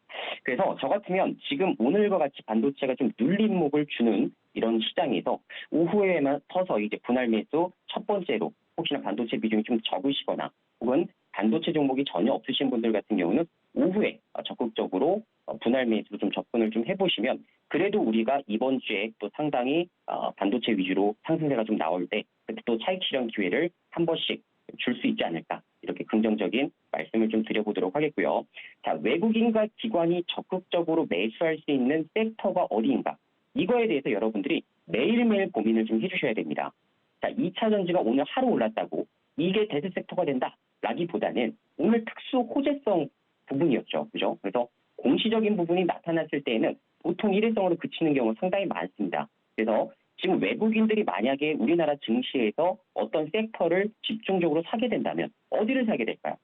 그래서 저 같으면 지금 오늘과 같이 반도체가 좀 눌림목을 주는 이런 시장에서 오후에만 서서 이제 분할 매수 첫 번째로 혹시나 반도체 비중이 좀 적으시거나 혹은 반도체 종목이 전혀 없으신 분들 같은 경우는 오후에 적극적으로 분할 매수로 좀 접근을 좀 해보시면 그래도 우리가 이번 주에 또 상당히 반도체 위주로 상승세가 좀 나올 때 그때 또 차익 실현 기회를 한 번씩 줄 수 있지 않을까 이렇게 긍정적인 말씀을 좀 드려보도록 하겠고요. 자, 외국인과 기관이 적극적으로 매수할 수 있는 섹터가 어디인가 이거에 대해서 여러분들이 매일매일 고민을 좀 해주셔야 됩니다. 자, 2차 전지가 오늘 하루 올랐다고 이게 대세 섹터가 된다라기보다는 오늘 특수 호재성 부분이었죠. 그죠? 그래서 공시적인 부분이 나타났을 때에는 보통 일회성으로 그치는 경우가 상당히 많습니다. 그래서 지금 외국인들이 만약에 우리나라 증시에서 어떤 섹터를 집중적으로 사게 된다면 어디를 사게 될까요?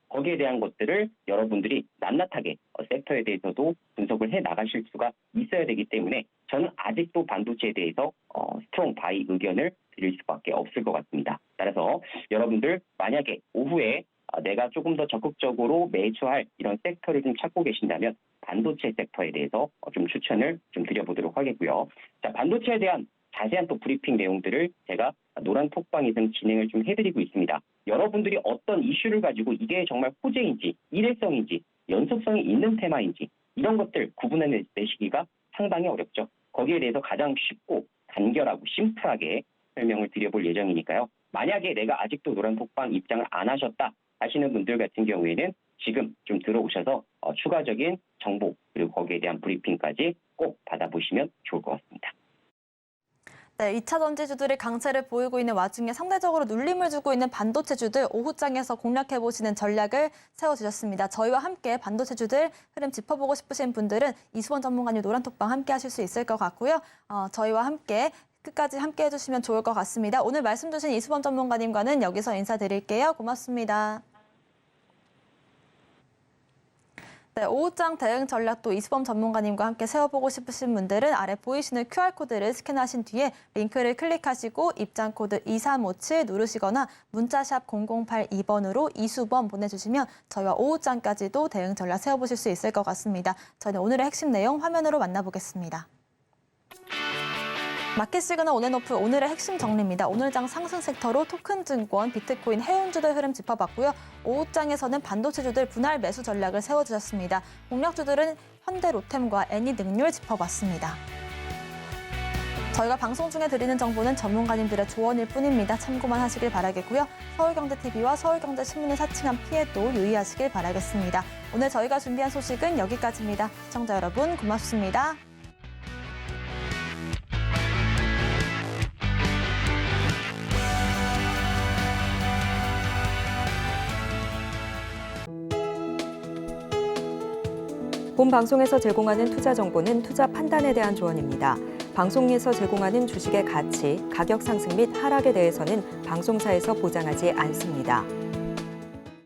거기에 대한 것들을 여러분들이 낱낱하게 섹터에 대해서도 분석을 해 나가실 수가 있어야 되기 때문에 저는 아직도 반도체에 대해서 스트롱 바이 의견을 드릴 수밖에 없을 것 같습니다. 따라서 여러분들 만약에 오후에 내가 조금 더 적극적으로 매수할 이런 섹터를 좀 찾고 계신다면 반도체 섹터에 대해서 좀 추천을 좀 드려보도록 하겠고요. 자, 반도체에 대한 자세한 또 브리핑 내용들을 제가 노란 톡방에서 진행을 좀 해드리고 있습니다. 여러분들이 어떤 이슈를 가지고 이게 정말 호재인지, 일회성인지, 연속성이 있는 테마인지 이런 것들 구분해내시기가 상당히 어렵죠. 거기에 대해서 가장 쉽고 간결하고 심플하게 설명을 드려볼 예정이니까요. 만약에 내가 아직도 노란톡방 입장을 안 하셨다 하시는 분들 같은 경우에는 지금 좀 들어오셔서 추가적인 정보 그리고 거기에 대한 브리핑까지 꼭 받아보시면 좋을 것 같습니다. 네, 2차 전지주들이 강세를 보이고 있는 와중에 상대적으로 눌림을 주고 있는 반도체주들 오후장에서 공략해보시는 전략을 세워주셨습니다. 저희와 함께 반도체주들 흐름 짚어보고 싶으신 분들은 이수원 전문가님 노란톡방 함께 하실 수 있을 것 같고요. 저희와 함께 끝까지 함께 해주시면 좋을 것 같습니다. 오늘 말씀 주신 이수원 전문가님과는 여기서 인사드릴게요. 고맙습니다. 네, 오후장 대응 전략도 이수범 전문가님과 함께 세워보고 싶으신 분들은 아래 보이시는 QR코드를 스캔하신 뒤에 링크를 클릭하시고 입장 코드 2357 누르시거나 문자샵 0082번으로 이수범 보내주시면 저희와 오후장까지도 대응 전략 세워보실 수 있을 것 같습니다. 저희는 오늘의 핵심 내용 화면으로 만나보겠습니다. 마켓 시그널 온앤오프 오늘의 핵심 정리입니다. 오늘장 상승 섹터로 토큰증권, 비트코인, 해운주들 흐름 짚어봤고요. 오후장에서는 반도체주들 분할 매수 전략을 세워주셨습니다. 공략주들은 현대 로템과 애니능률 짚어봤습니다. 저희가 방송 중에 드리는 정보는 전문가님들의 조언일 뿐입니다. 참고만 하시길 바라겠고요. 서울경제TV와 서울경제신문을 사칭한 피해도 유의하시길 바라겠습니다. 오늘 저희가 준비한 소식은 여기까지입니다. 시청자 여러분 고맙습니다. 본 방송에서 제공하는 투자 정보는 투자 판단에 대한 조언입니다. 방송에서 제공하는 주식의 가치, 가격 상승 및 하락에 대해서는 방송사에서 보장하지 않습니다.